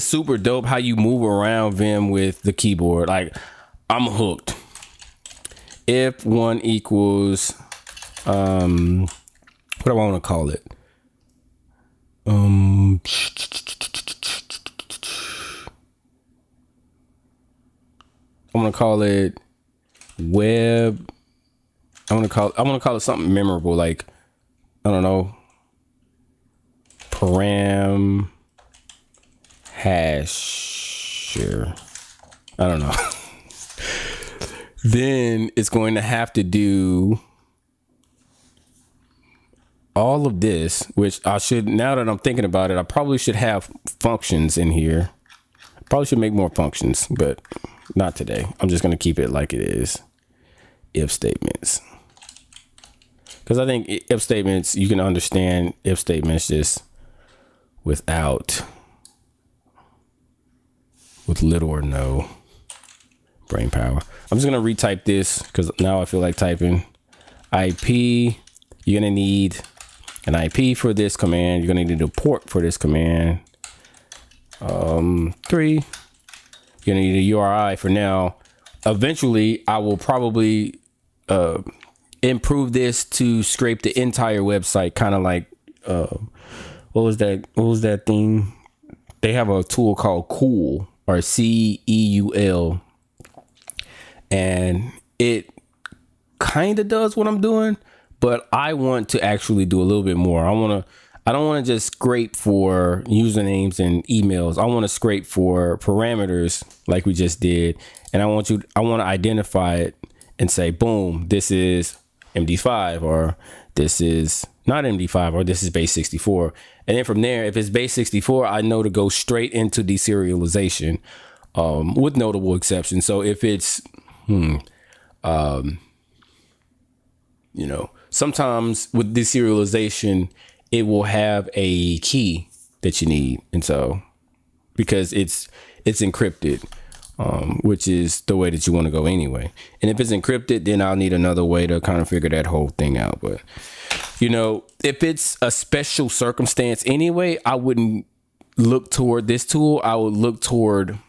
Speaker 1: super dope how you move around Vim with the keyboard. Like, I'm hooked. If one equals, what do I want to call it? I'm gonna call it web. I want to call it something memorable, like, I don't know, param hasher. I don't know. Then it's going to have to do all of this, which I should, now that I'm thinking about it, I probably should have functions in here. Probably should make more functions, but not today. I'm just going to keep it like it is. If statements. Because I think if statements, you can understand if statements just with little or no brain power. I'm just going to retype this because now I feel like typing. IP, you're going to need an IP for this command. You're going to need a port for this command. 3, you're gonna need a URI for now. Eventually I will probably improve this to scrape the entire website, kind of like what was that thing? They have a tool called Cool, or CEUL, and it kind of does what I'm doing, but I want to actually do a little bit more. I don't want to just scrape for usernames and emails. I want to scrape for parameters like we just did. And I want to identify it and say, boom, this is MD5, or this is not MD5, or this is base 64. And then from there, if it's base 64, I know to go straight into deserialization, with notable exceptions. So if it's, sometimes with deserialization, it will have a key that you need. And so, because it's encrypted. which is the way that you want to go anyway. And if it's encrypted, then I'll need another way to kind of figure that whole thing out. But, you know, if it's a special circumstance anyway, I wouldn't look toward this tool. I would look toward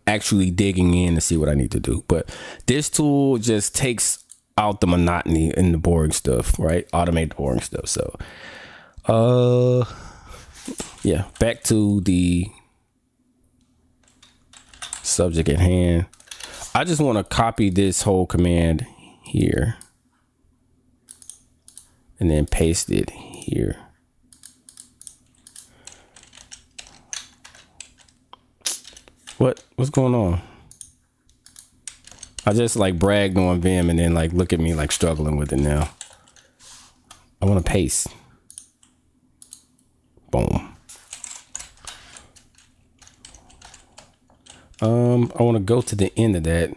Speaker 1: actually digging in to see what I need to do. But this tool just takes out the monotony and the boring stuff, right? Automate the boring stuff. So, yeah, back to the subject at hand. I just want to copy this whole command here and then paste it here. What's going on? I just like bragged on Vim and then like look at me like struggling with it now. I want to paste. Boom. I want to go to the end of that.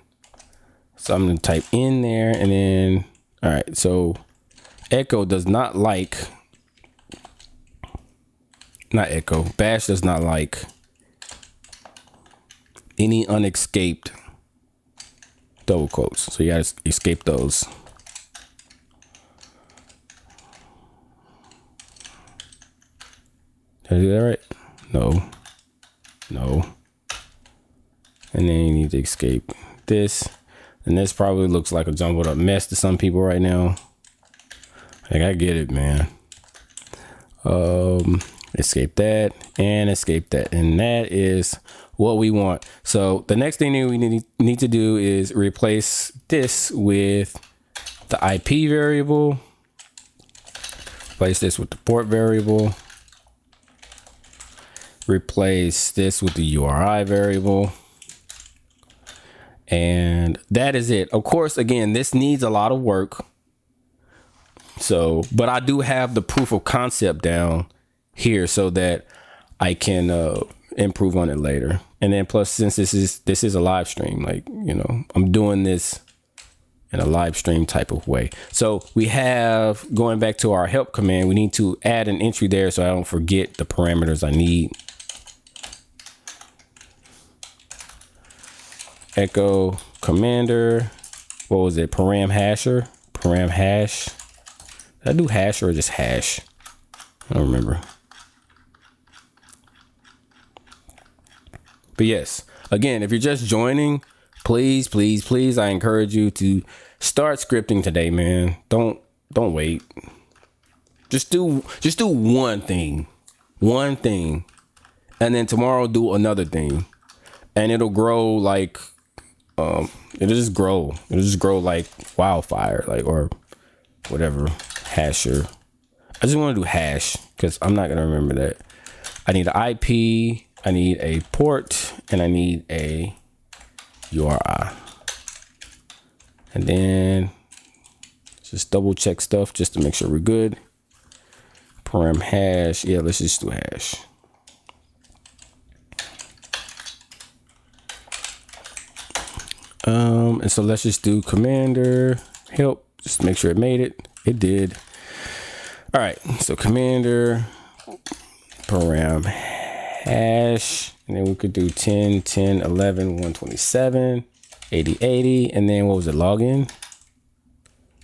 Speaker 1: So I'm going to type in there and then, all right. So Echo does not like, Bash does not like any unescaped double quotes. So you got to escape those. Did I do that right? No. And then you need to escape this. And this probably looks like a jumbled up mess to some people right now. Like, I get it, man. Escape that and escape that. And that is what we want. So the next thing we need to do is replace this with the IP variable. Replace this with the port variable. Replace this with the URI variable. And that is it. Of course, again, this needs a lot of work. So, but I do have the proof of concept down here so that I can improve on it later. And then plus, since this is a live stream, like, you know, I'm doing this in a live stream type of way. So we have, going back to our help command, we need to add an entry there so I don't forget the parameters I need. Echo commander, what was it? Param hash. Did I do hash or just hash? I don't remember. But yes, again, if you're just joining, please, I encourage you to start scripting today, man. Don't wait. Just do one thing, and then tomorrow do another thing, and it'll grow like. It'll just grow like wildfire, like, or whatever. Hasher. I just want to do hash because I'm not gonna remember that. I need an IP, I need a port, and I need a URI. And then just double check stuff just to make sure we're good. Param hash. Yeah, let's just do hash. And so let's just do commander help, just make sure it made it. It did. All right, so commander param hash, and then we could do 10, 10, 11, 127, 80, 80, and then what was it, login?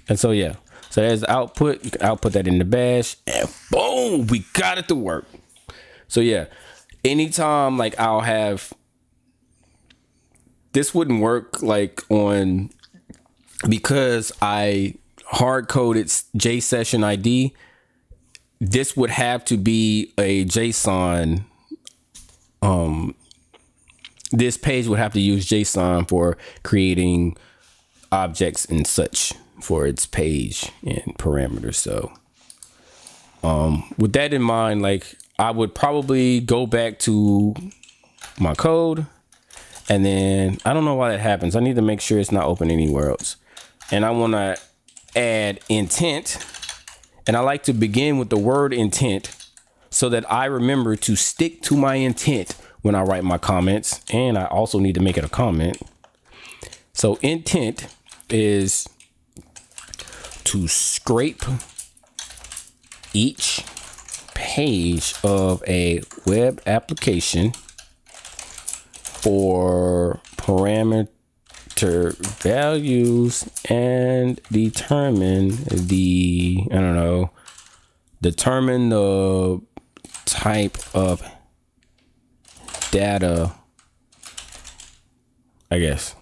Speaker 1: And so, yeah, so there's the output. You can output that in the bash, and boom, we got it to work. So yeah, anytime like I'll have, this wouldn't work like on, because I hard coded JSession ID. This would have to be a JSON. This page would have to use JSON for creating objects and such for its page and parameters. So, with that in mind, like I would probably go back to my code. And then I don't know why that happens. I need to make sure it's not open anywhere else. And I want to add intent. And I like to begin with the word intent so that I remember to stick to my intent when I write my comments. And I also need to make it a comment. So intent is to scrape each page of a web application for parameter values and determine the type of data. I guess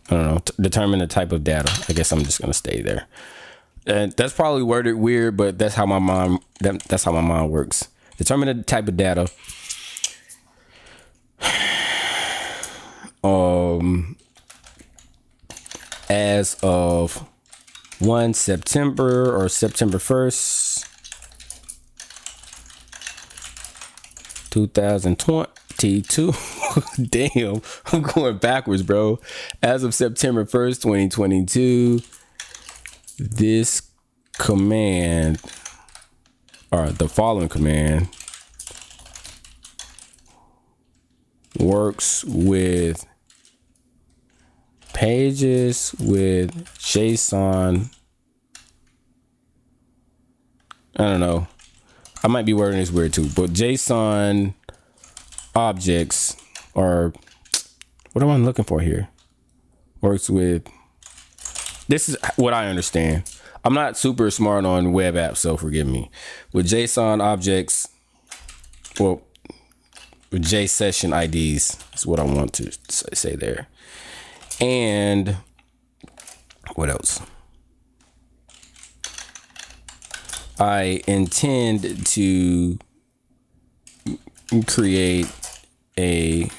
Speaker 1: determine the type of data. I guess I'm just gonna stay there. And that's probably worded weird, but that's how my mind works. Determine the type of data. As of 1 September or September 1st, 2022. Damn, I'm going backwards, bro. As of September 1st, 2022, this command, or the following command, works with pages with JSON. I don't know. I might be wording this weird too, but JSON objects, or what am I looking for here? Works with, this is what I understand. I'm not super smart on web apps, so forgive me. With JSON objects, well, with JSession IDs is what I want to say there. And what else? I intend to create a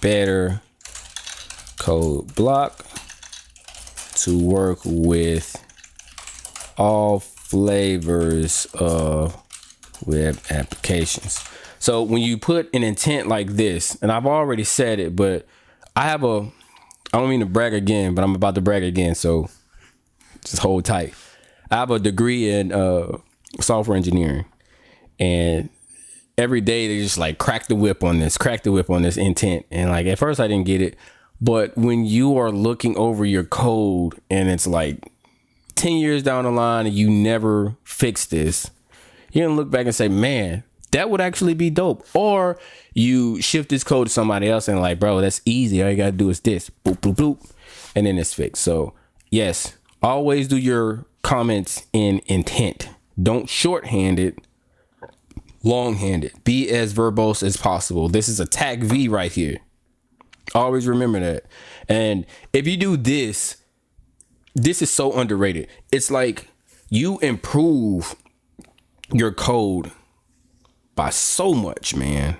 Speaker 1: better code block to work with all flavors of web applications. So when you put an intent like this, and I've already said it, but I don't mean to brag again, but I'm about to brag again, so just hold tight. I have a degree in software engineering, and every day they just like crack the whip on this intent. And like at first I didn't get it, but when you are looking over your code and it's like 10 years down the line and you never fix this, you're gonna look back and say, man, that would actually be dope. Or you shift this code to somebody else and like, bro, that's easy. All you gotta do is this, boop, boop, boop, and then it's fixed. So yes, always do your comments in intent. Don't shorthand it, longhand it. Be as verbose as possible. This is a tag V right here. Always remember that. And if you do this, this is so underrated. It's like you improve your code by so much, man.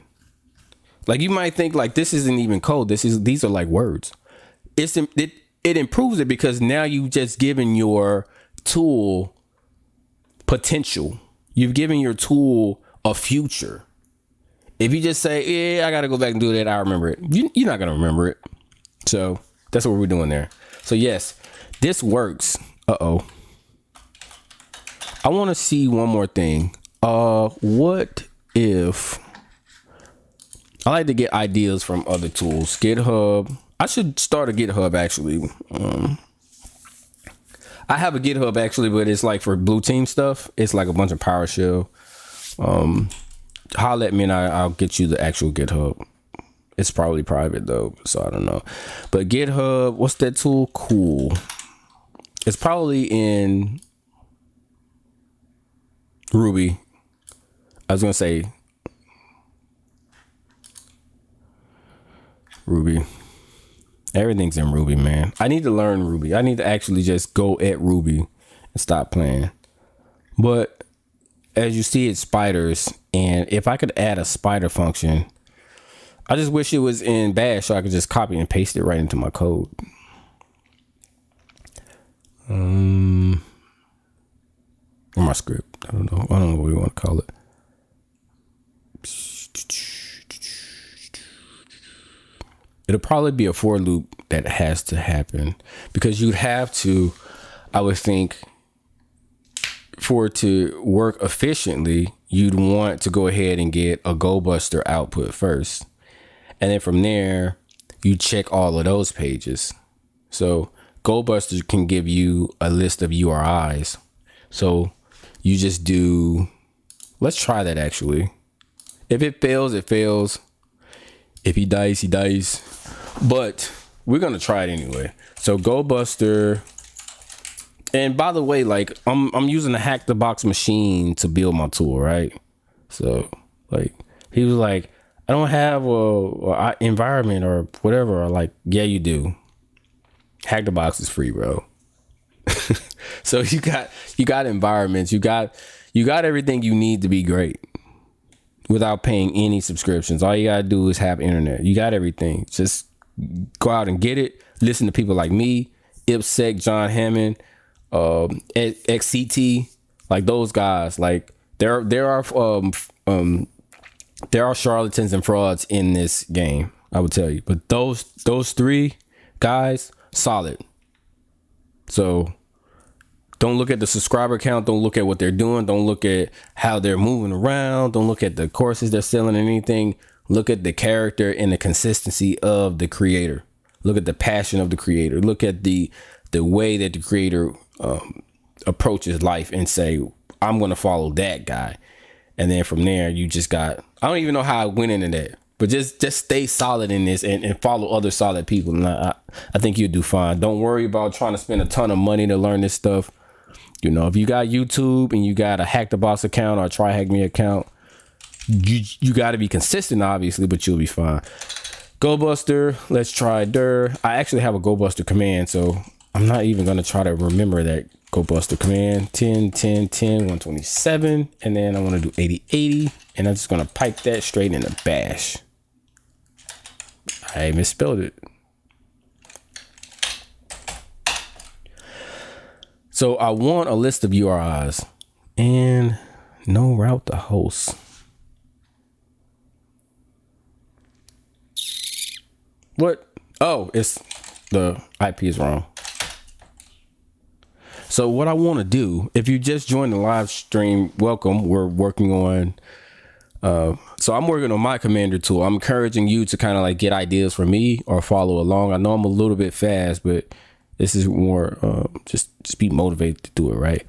Speaker 1: Like you might think like this isn't even code. These are like words. It improves it because now you just given your tool potential. You've given your tool a future. If you just say, yeah, I got to go back and do that, I remember it. You're not going to remember it. So that's what we're doing there. So yes, this works. Uh-oh. I want to see one more thing. What if I like to get ideas from other tools? GitHub. I should start a GitHub actually. I have a GitHub actually, but it's like for blue team stuff. It's like a bunch of PowerShell. Holler at me and I'll get you the actual GitHub. It's probably private though, so I don't know. But GitHub, what's that tool? Cool. It's probably in Ruby. I was gonna say Ruby. Everything's in Ruby, man. I need to learn Ruby. I need to actually just go at Ruby and stop playing. But as you see, it's spiders. And if I could add a spider function, I just wish it was in Bash so I could just copy and paste it right into my code. Or my script. I don't know what we want to call it. It'll probably be a for loop that has to happen because you'd have to, I would think, for it to work efficiently, you'd want to go ahead and get a GoBuster output first. And then from there, you check all of those pages. So GoBuster can give you a list of URIs. So you just do, let's try that actually. If it fails, it fails. If he dies, he dies. But we're gonna try it anyway. So Go Buster. And by the way, like I'm using the HackTheBox machine to build my tool, right? So like he was like, I don't have a environment or whatever. Or like, yeah, you do. HackTheBox is free, bro. So you got environments, you got everything you need to be great without paying any subscriptions. All you gotta do is have internet. You got everything. Just go out and get it. Listen to people like me, Ipsec, John Hammond, XCT, like those guys. Like there are charlatans and frauds in this game, I would tell you. But those three guys, solid. So don't look at the subscriber count. Don't look at what they're doing. Don't look at how they're moving around. Don't look at the courses they're selling or anything. Look at the character and the consistency of the creator. Look at the passion of the creator. Look at the way that the creator approaches life and say, I'm going to follow that guy. And then from there, you just got, I don't even know how I went into that, but just stay solid in this and follow other solid people. And I think you'll do fine. Don't worry about trying to spend a ton of money to learn this stuff. You know, if you got YouTube and you got a HackTheBox account or a Try Hack Me account, you got to be consistent, obviously, but you'll be fine. Go Buster, let's try dir. I actually have a Go Buster command, so I'm not even going to try to remember that Go Buster command. 10, 10, 10, 127. And then I want to do 80, 80. And I'm just going to pipe that straight into bash. I misspelled it. So I want a list of URIs and no route to host. What? Oh, it's the IP is wrong. So what I want to do, if you just joined the live stream, welcome. We're working on, so I'm working on my commander tool. I'm encouraging you to kind of like get ideas from me or follow along. I know I'm a little bit fast, but this is more just be motivated to do it right.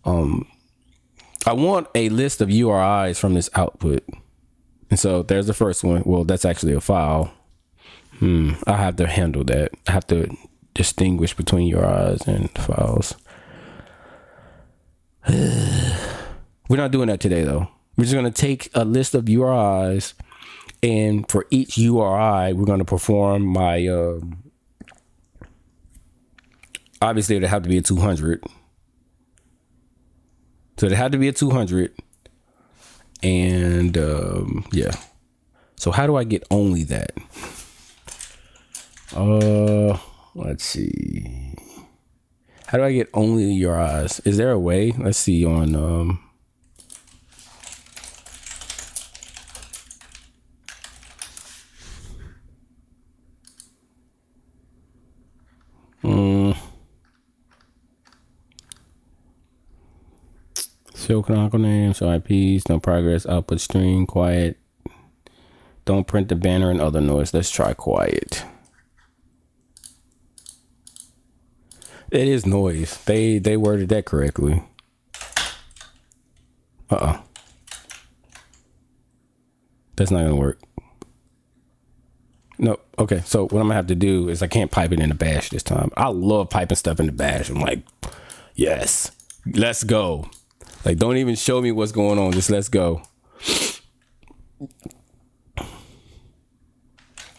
Speaker 1: I want a list of URIs from this output. And so there's the first one. Well, that's actually a file. I have to handle that. I have to distinguish between URIs and files. We're not doing that today, though. We're just going to take a list of URIs, and for each URI, we're going to perform my, obviously, it'd have to be a 200. So it had to be a 200. And, yeah. So how do I get only that? Let's see. How do I get only your eyes? Is there a way? Let's see on show canonical name, show IPs, no progress, output string, quiet. Don't print the banner and other noise. Let's try quiet. It is noise. They worded that correctly. That's not gonna work. No. Okay. So what I'm gonna have to do is I can't pipe it into bash this time. I love piping stuff into bash. I'm like, yes, let's go. Like, don't even show me what's going on. Just let's go.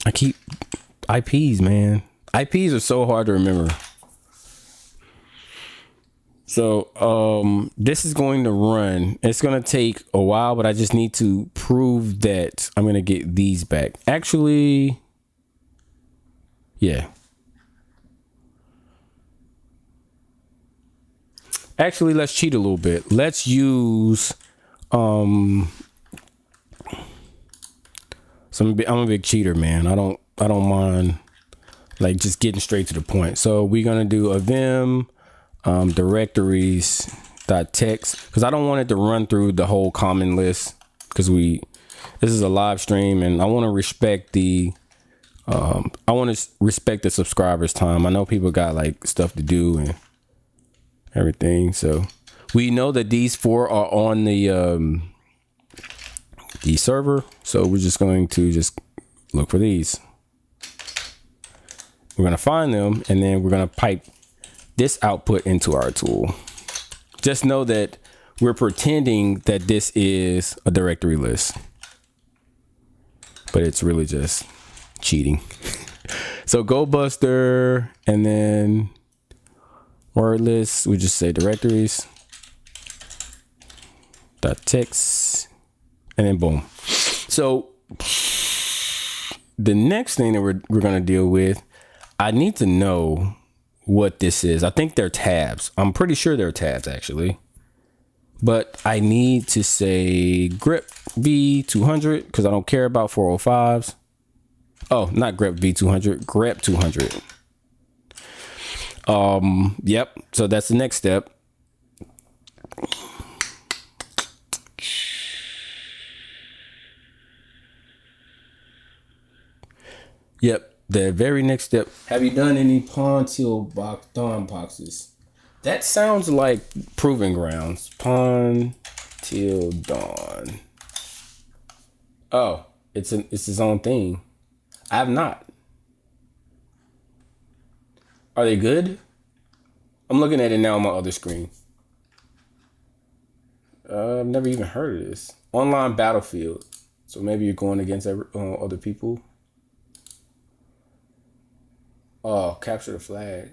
Speaker 1: I keep IPs, man. IPs are so hard to remember. So this is going to run. It's going to take a while, but I just need to prove that I'm going to get these back. Actually, yeah. Actually, let's cheat a little bit. Let's use I'm a big cheater, man. I don't mind like just getting straight to the point. So we're going to do a vim directories.txt because I don't want it to run through the whole common list because this is a live stream and I want to respect the subscribers time. I know people got like stuff to do and everything. So we know that these 4 are on the server. So we're just going to just look for these. We're going to find them, and then we're going to pipe this output into our tool. Just know that we're pretending that this is a directory list, but it's really just cheating. So go buster, and then word list, we just say directories dot text, and then boom. So the next thing that we're going to deal with, I need to know what this is. I think they're tabs. I'm pretty sure they're tabs actually, but I need to say grep v200 because I don't care about 405s. Oh, not grep v200, grep 200. Yep. So that's the next step. Yep. The very next step. Have you done any pawn till dawn boxes? That sounds like proving grounds. Pawn till dawn. Oh, it's its own thing. I have not. Are they good? I'm looking at it now on my other screen. I've never even heard of this. Online battlefield. So maybe you're going against other people. Oh, capture the flag.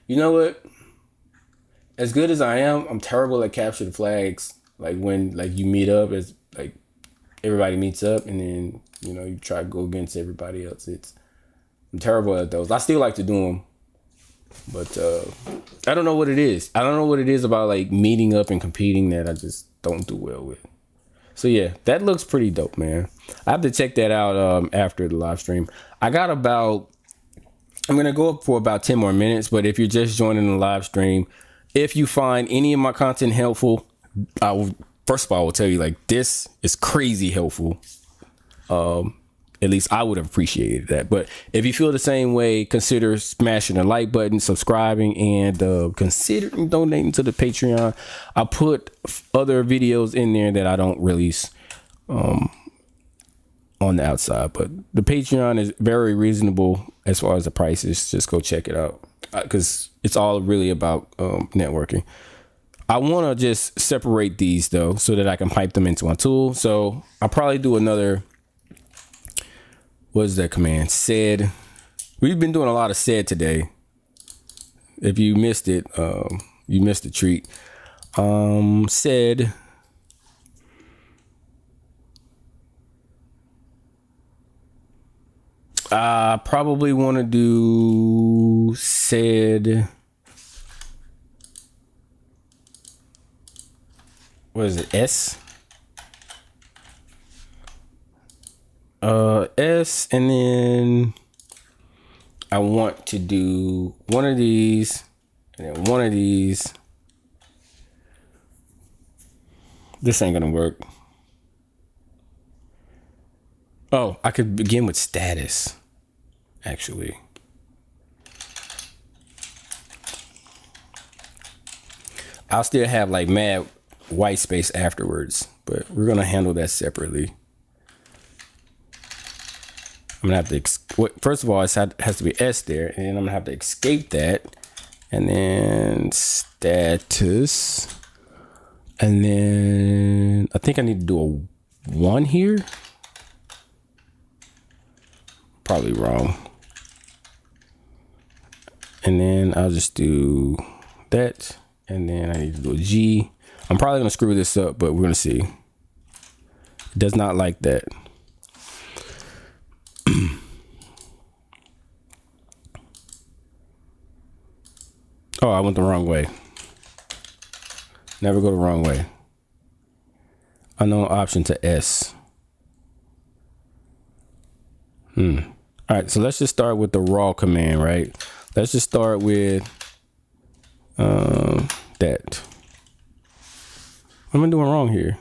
Speaker 1: You know what? As good as I am, I'm terrible at capture the flags. Like when you meet up, as like everybody meets up, and then you try to go against everybody else. I'm terrible at those. I still like to do them, but I don't know what it is. I don't know what it is about like meeting up and competing that I just don't do well with. So yeah, that looks pretty dope, man. I have to check that out after the live stream. I'm going to go up for about 10 more minutes, but if you're just joining the live stream, if you find any of my content helpful, first of all, I will tell you, like, this is crazy helpful. At least I would have appreciated that. But if you feel the same way, consider smashing the like button, subscribing, and considering donating to the Patreon. I put other videos in there that I don't release on the outside, but the Patreon is very reasonable as far as the prices. Just go check it out because it's all really about networking. I want to just separate these though so that I can pipe them into my tool. So I'll probably do another, what is that command? Sed. We've been doing a lot of sed today. If you missed it, you missed a treat. Sed. I probably want to do sed. What is it? S? S, and then I want to do one of these and then one of these. This ain't gonna work. Oh, I could begin with status, actually. I'll still have like mad white space afterwards, but we're gonna handle that separately. I'm gonna have to, first of all, it has to be S there, and then I'm gonna have to escape that, and then status, and then I think I need to do a 1 here. Probably wrong. And then I'll just do that. And then I need to do a G. I'm probably gonna screw this up, but we're gonna see. It does not like that. Oh, I went the wrong way. Never go the wrong way. Unknown option to S. All right, so let's just start with the raw command, right? Let's just start with that. What am I doing wrong here?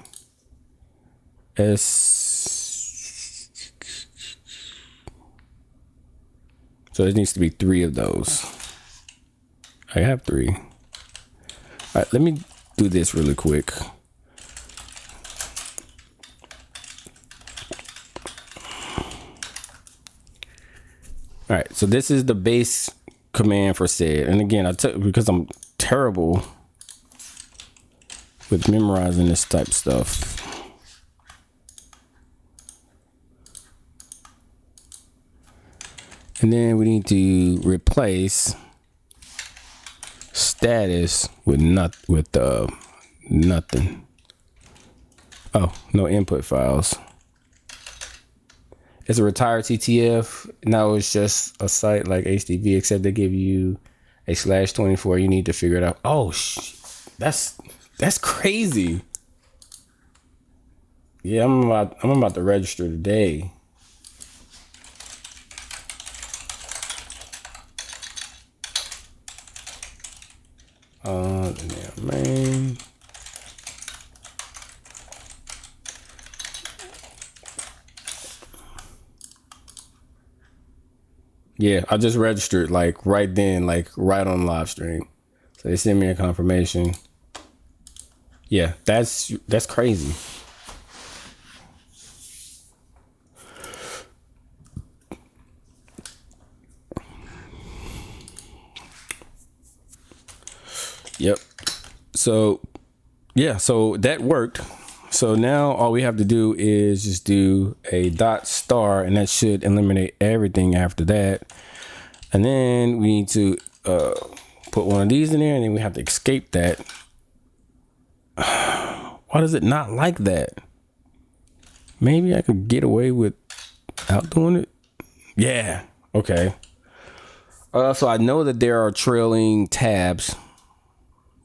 Speaker 1: S. So it needs to be 3 of those. I have 3. All right, let me do this really quick. All right, so this is the base command for sed. And again, I took because I'm terrible with memorizing this type of stuff. And then we need to replace status with nothing. Oh, no input files. It's a retired TTF. Now it's just a site like HTTP, except they give you a /24. You need to figure it out. Oh, that's crazy. Yeah, I'm about to register today. Main. Yeah, I just registered like right then, like right on live stream. So they sent me a confirmation. Yeah, that's crazy. Yep. So yeah, so that worked. So now all we have to do is just do a .star, and that should eliminate everything after that. And then we need to put one of these in there, and then we have to escape that. Why does it not like that? Maybe I could get away without doing it. Yeah. Okay. So I know that there are trailing tabs,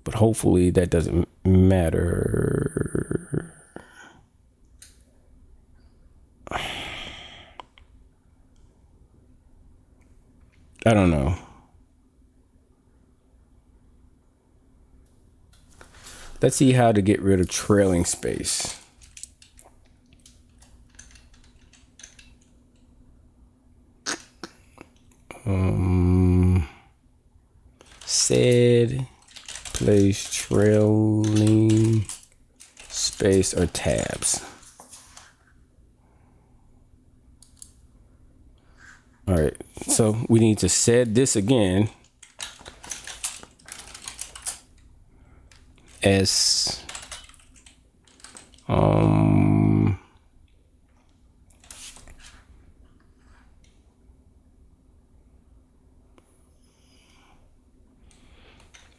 Speaker 1: but hopefully that doesn't matter. I don't know. Let's see how to get rid of trailing space. Sed place trailing space or tabs. All right, so we need to set this again as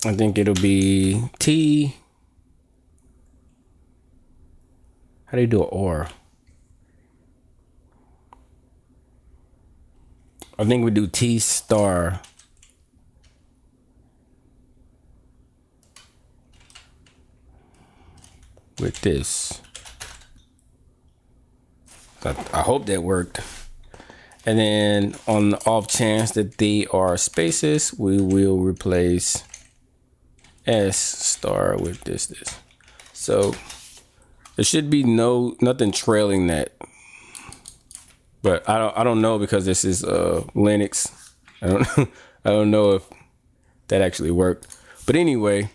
Speaker 1: I think it'll be T. How do you do an or? I think we do T star. With this. I hope that worked. And then on the off chance that they are spaces, we will replace S star with this. So there should be nothing trailing that. But I don't know, because this is Linux. I don't know if that actually worked. But anyway,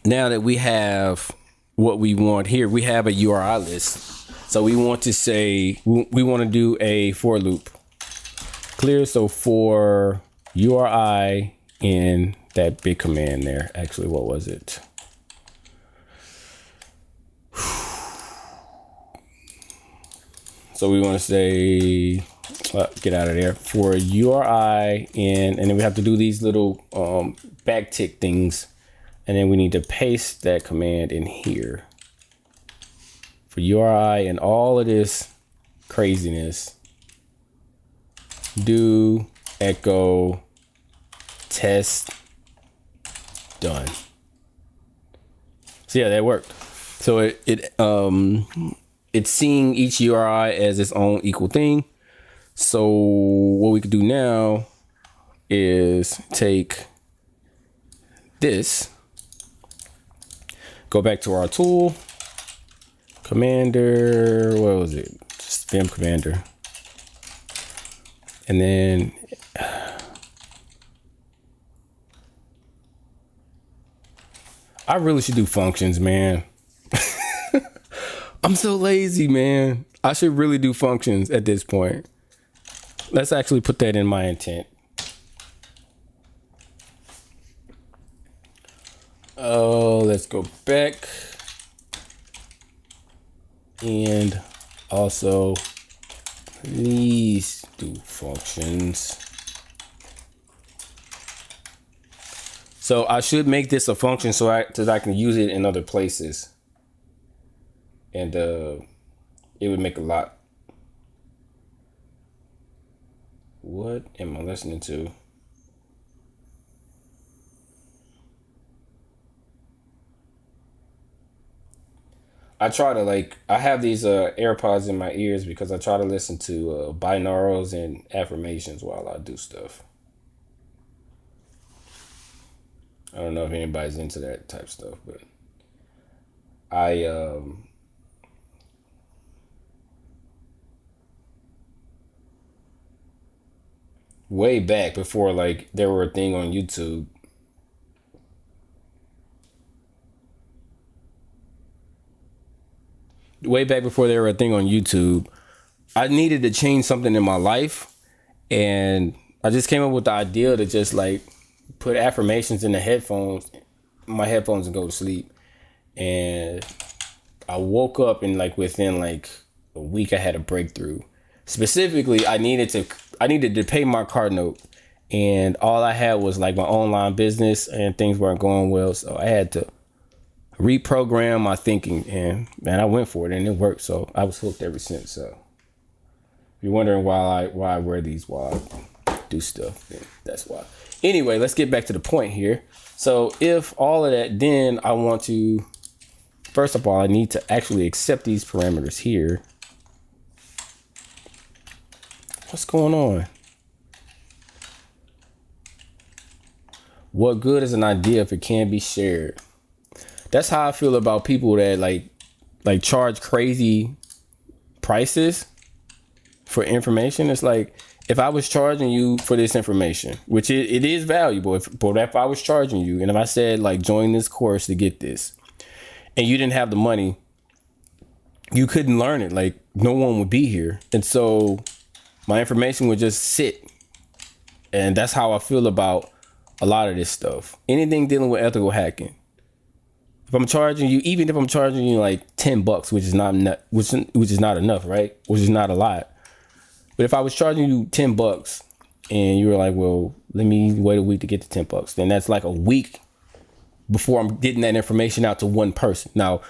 Speaker 1: now that we have what we want here, we have a URI list. So we want to say, we want to do a for loop. Clear, so for URI in that big command there. Actually, what was it? So we want to say, get out of there, for URI in, and then we have to do these little backtick things. And then we need to paste that command in here. For URI and all of this craziness, do echo test done. So yeah, that worked. So it's seeing each URI as its own equal thing. So what we could do now is take this, go back to our tool, commander, what was it? Just vim commander. And then I really should do functions, man. I'm so lazy, man. I should really do functions at this point. let's actually put that in my intent. Oh, let's go back. And also, please do functions. So I should make this a function so that I can use it in other places. And it would make a lot. What am I listening to? I try to I have these AirPods in my ears because I try to listen to binaurals and affirmations while I do stuff. I don't know if anybody's into that type of stuff, but I way back before there were a thing on YouTube. Way back before there were a thing on YouTube, I needed to change something in my life, and I just came up with the idea to just put affirmations in my headphones and go to sleep. And I woke up and within a week I had a breakthrough. Specifically, I needed to pay my car note, and all I had was my online business, and things weren't going well, so I had to reprogram my thinking, and man, I went for it and it worked. So I was hooked ever since. So if you're wondering why I wear these while I do stuff, then that's why. Anyway, let's get back to the point here. So if all of that, then I want to, first of all, I need to actually accept these parameters here. What's going on? What good is an idea if it can't be shared? That's how I feel about people that charge crazy prices for information. It's if I was charging you for this information, which it is valuable, but if I was charging you and if I said join this course to get this, and you didn't have the money, you couldn't learn it. No one would be here. And so my information would just sit. And that's how I feel about a lot of this stuff. Anything dealing with ethical hacking. If I'm charging you, even if I'm charging you $10, which is not enough, right? Which is not a lot. But if I was charging you $10 and you were well, let me wait a week to get to $10, then that's a week before I'm getting that information out to one person. Now,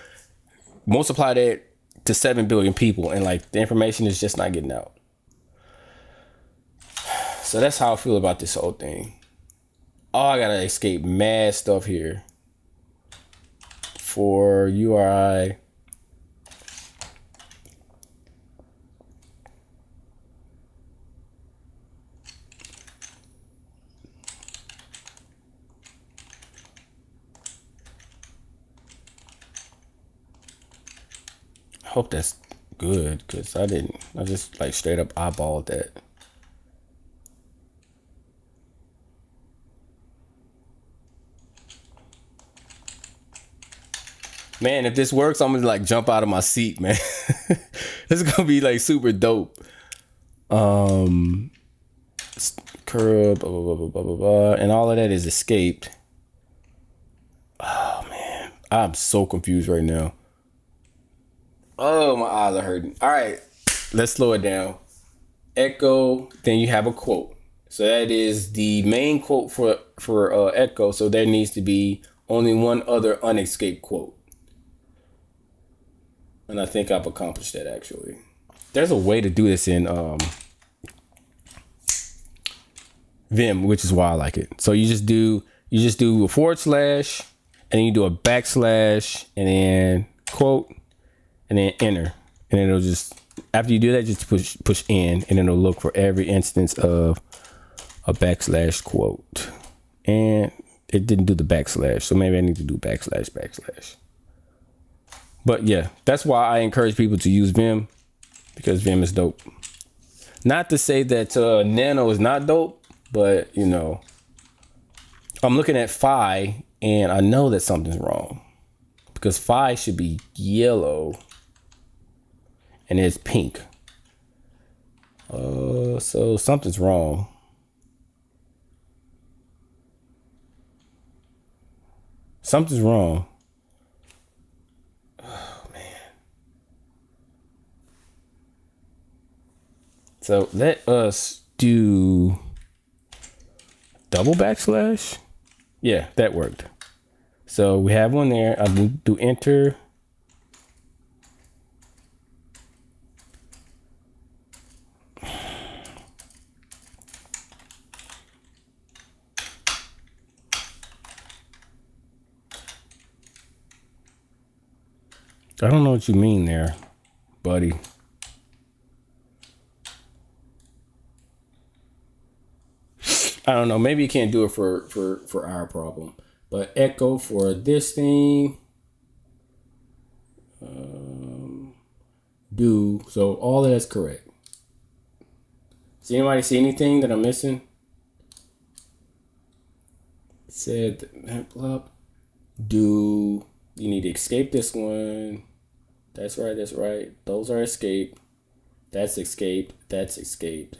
Speaker 1: multiply that to 7 billion people, and the information is just not getting out. So that's how I feel about this whole thing. Oh, I gotta escape mad stuff here. For URI. I hope that's good, because I just straight up eyeballed that. Man, if this works, I'm gonna jump out of my seat, man. This is gonna be super dope. Curb, blah, blah, blah, blah, blah, blah, and all of that is escaped. Oh man, I'm so confused right now. Oh, my eyes are hurting. All right, let's slow it down. Echo, then you have a quote. So that is the main quote for Echo. So there needs to be only one other unescaped quote. And I think I've accomplished that, actually. There's a way to do this in Vim, which is why I like it. So you just do a forward slash, and then you do a backslash, and then quote, and then enter. And it'll just, after you do that, just push in, and it'll look for every instance of a backslash quote. And it didn't do the backslash, so maybe I need to do backslash. But yeah, that's why I encourage people to use Vim, because Vim is dope. Not to say that Nano is not dope, but I'm looking at Phi and I know that something's wrong, because Phi should be yellow and it's pink. So something's wrong. Something's wrong. Oh, man. So let us do double backslash. Yeah, that worked. So we have one there. I'll do enter. I don't know what you mean there, buddy. I don't know. Maybe you can't do it for our problem. But echo for this thing. Do. So all of that's correct. Does anybody see anything that I'm missing? It said, do. You need to escape this one. That's right. That's right. Those are escape. That's escape. That's escape.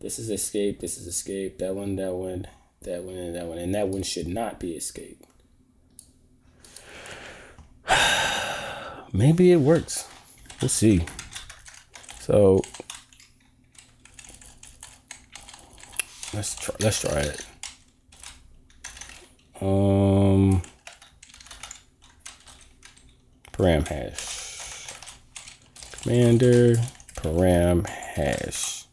Speaker 1: This is escape. This is escape. That one, that one, that one, and that one. And that one should not be escape. Maybe it works. We'll see. So let's try it. Param hash. Commander param hash.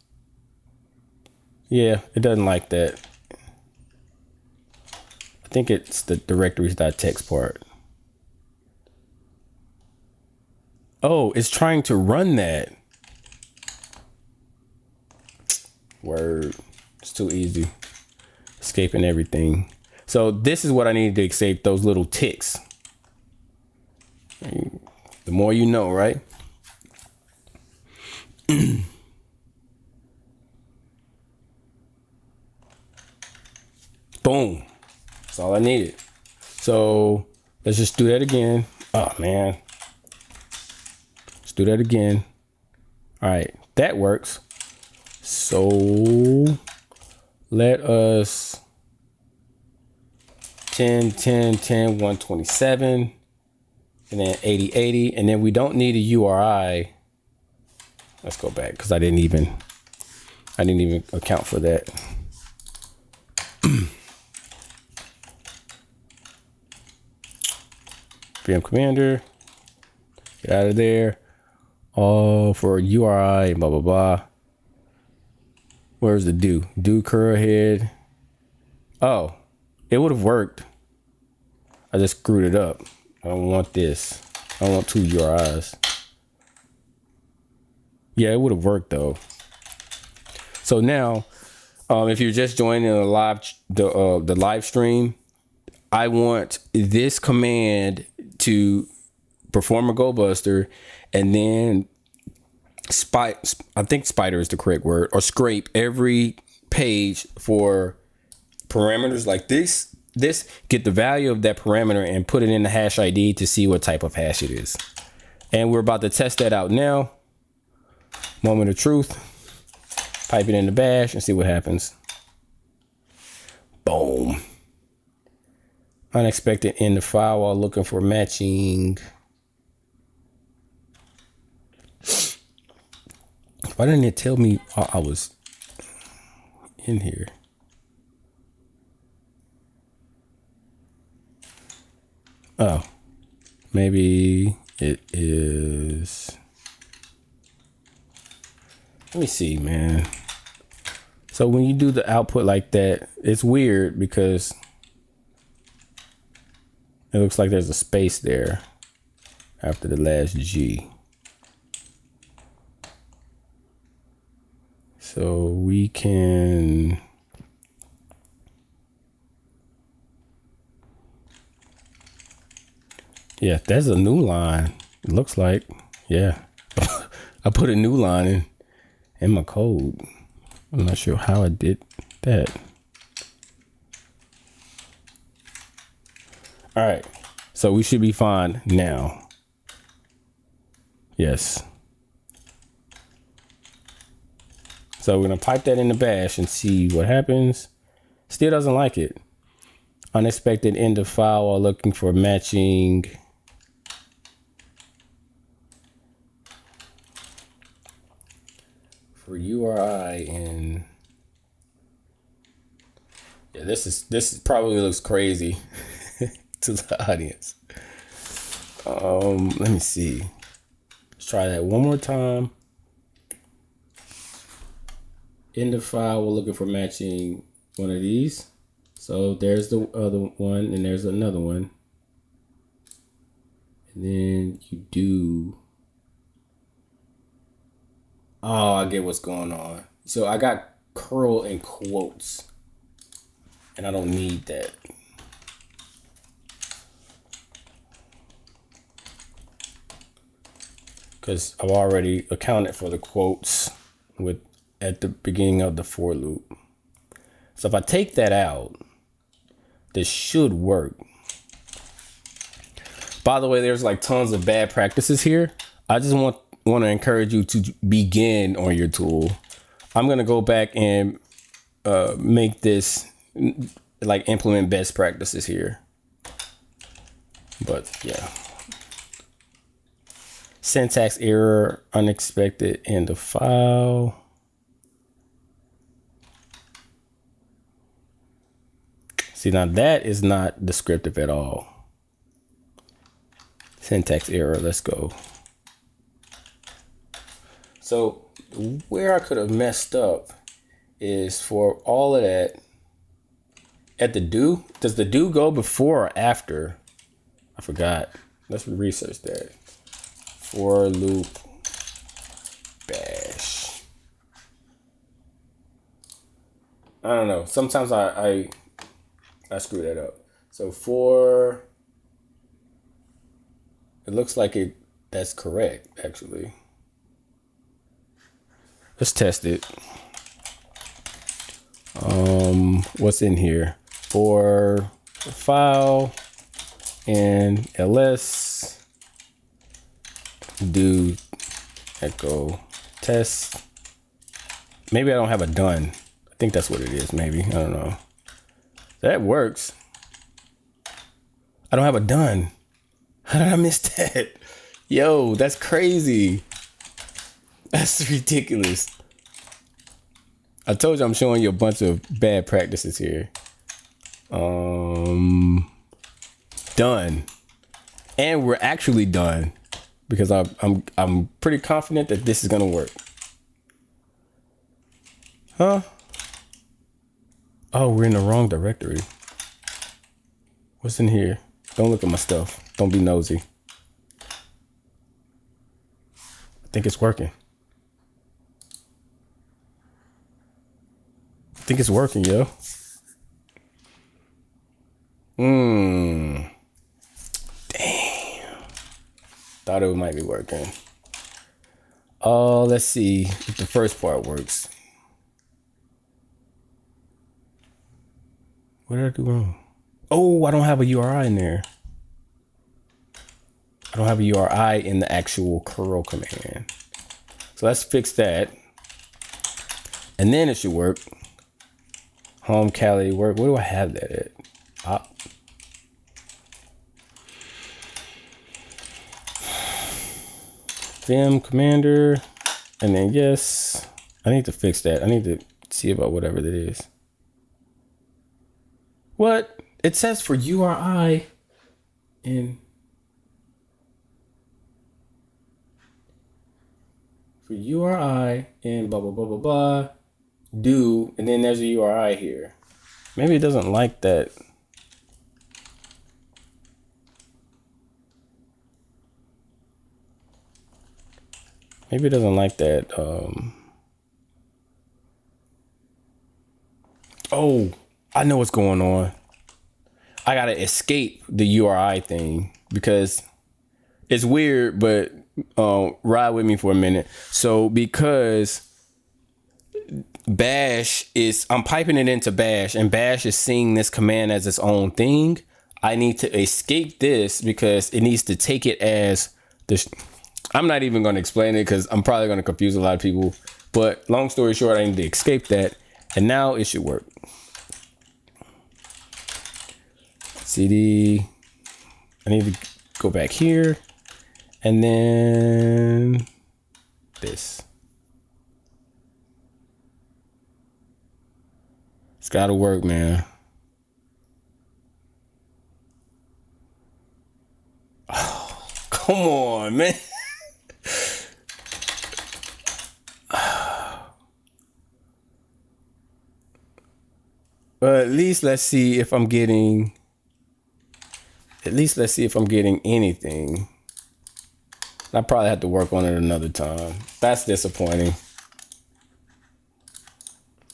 Speaker 1: Yeah, it doesn't like that. I think it's the directories.txt part. Oh, it's trying to run that. Word. It's too easy. Escaping everything. So this is what I needed to escape, those little ticks. The more you know, right? Boom. That's all I needed. So let's just do that again. Oh, man. Let's do that again. All right. That works. So let us 10, 10, 10, 127. And then 80, 80. And then we don't need a URI. Let's go back because I didn't even account for that. VM commander. Get out of there. All for URI, blah, blah, blah. Where's the do? Do curl head. Oh, it would have worked. I just screwed it up. I don't want this. I don't want two URIs. Yeah, it would have worked though. So now, if you're just joining the live stream, I want this command to perform a go buster, and then I think spider is the correct word, or scrape every page for parameters like this. Get the value of that parameter and put it in the hash ID to see what type of hash it is. And we're about to test that out now. Moment of truth. Pipe it in the bash and see what happens. Boom. Unexpected in the file while looking for matching. Why didn't it tell me while I was in here? Oh, maybe it is. Let me see, man. So when you do the output like that, it's weird because it looks like there's a space there after the last G. So we can. Yeah, that's a new line. It looks like, yeah. I put a new line in my code. I'm not sure how I did that. All right, so we should be fine now. Yes. So we're gonna pipe that into bash and see what happens. Still doesn't like it. Unexpected end of file while looking for matching. For URI and yeah, this probably looks crazy to the audience. Let me see. Let's try that one more time. End of file, we're looking for matching one of these. So there's the other one, and there's another one. And then you do. Oh, I get what's going on. So I got curl in quotes, and I don't need that. Because I've already accounted for the quotes at the beginning of the for loop. So if I take that out, this should work. By the way, there's like tons of bad practices here. I just want to encourage you to begin on your tool. I'm going to go back and make this, like, implement best practices here. But yeah. Syntax error, unexpected end of file. See, now that is not descriptive at all. Syntax error, let's go. So where I could have messed up is for all of that at the do. Does the do go before or after? I forgot. Let's research that. For loop bash. I don't know. Sometimes I screw that up. So for, it looks like that's correct actually. Let's test it. What's in here? For file and ls do echo test. Maybe I don't have a done. I think that's what it is. Maybe, I don't know. That works. I don't have a done. How did I miss that? Yo, that's crazy. That's ridiculous. I told you I'm showing you a bunch of bad practices here. Done. And we're actually done because I'm pretty confident that this is gonna work. Huh? Oh, we're in the wrong directory. What's in here? Don't look at my stuff. Don't be nosy. I think it's working. I think it's working, yo. Damn. Thought it might be working. Let's see if the first part works. What did I do wrong? Oh, I don't have a URI in there. I don't have a URI in the actual curl command. So let's fix that. And then it should work. Home Cali work. Where do I have that at? Vim commander. And then yes. I need to fix that. I need to see about whatever that is. What? It says for URI and for URI and blah, blah, blah, blah, blah, do, and then there's a URI here. Maybe it doesn't like that. Maybe it doesn't like that. Oh, I know what's going on. I gotta escape the URI thing because it's weird, but ride with me for a minute. So because bash is, I'm piping it into bash and bash is seeing this command as its own thing. I need to escape this because it needs to take it as the, I'm not even going to explain it because I'm probably going to confuse a lot of people, But long story short, I need to escape that. And now it should work. CD. I need to go back here. And then this. It's gotta work, man. Oh, come on, man. But at least let's see if I'm getting anything. I probably have to work on it another time. That's disappointing.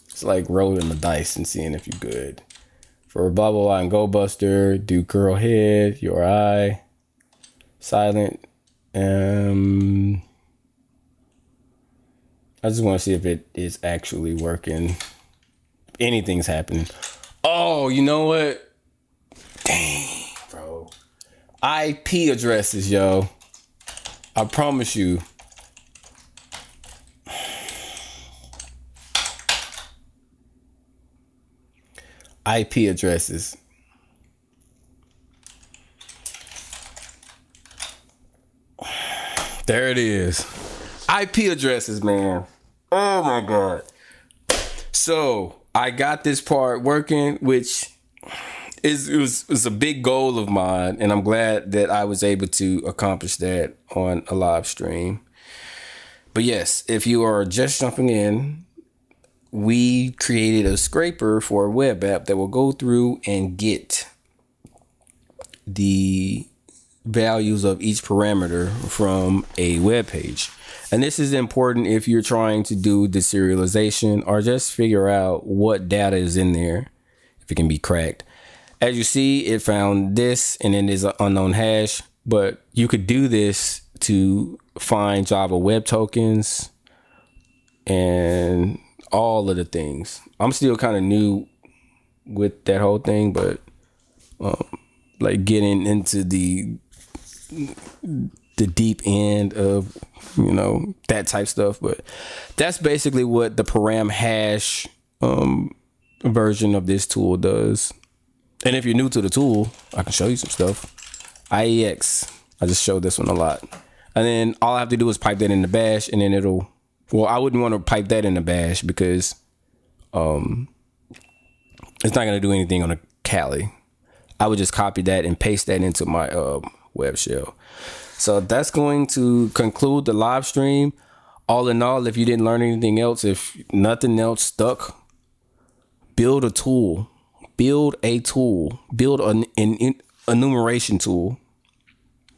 Speaker 1: It's like rolling the dice and seeing if you're good. For blah blah blah and go buster, do curl head, your eye, silent. I just want to see if it is actually working. Anything's happening. Oh, you know what? Dang, bro. IP addresses, yo. I promise you. IP addresses. There it is. IP addresses, man. Oh my God. So I got this part working, which was a big goal of mine, and I'm glad that I was able to accomplish that on a live stream. But yes, if you are just jumping in, we created a scraper for a web app that will go through and get the values of each parameter from a web page. And this is important if you're trying to do the serialization or just figure out what data is in there, if it can be cracked. As you see, it found this, and then there's an unknown hash, but you could do this to find Java web tokens and all of the things. I'm still kind of new with that whole thing, but like getting into the deep end of, you know, that type stuff. But that's basically what the param hash version of this tool does. And if you're new to the tool, I can show you some stuff. IEX, I just showed this one a lot. And then all I have to do is pipe that in the bash, and then it'll, well, I wouldn't want to pipe that in the bash because it's not going to do anything on a Kali. I would just copy that and paste that into my web shell. So that's going to conclude the live stream. All in all, if you didn't learn anything else, if nothing else stuck, build a tool. Build a tool. Build an enumeration tool.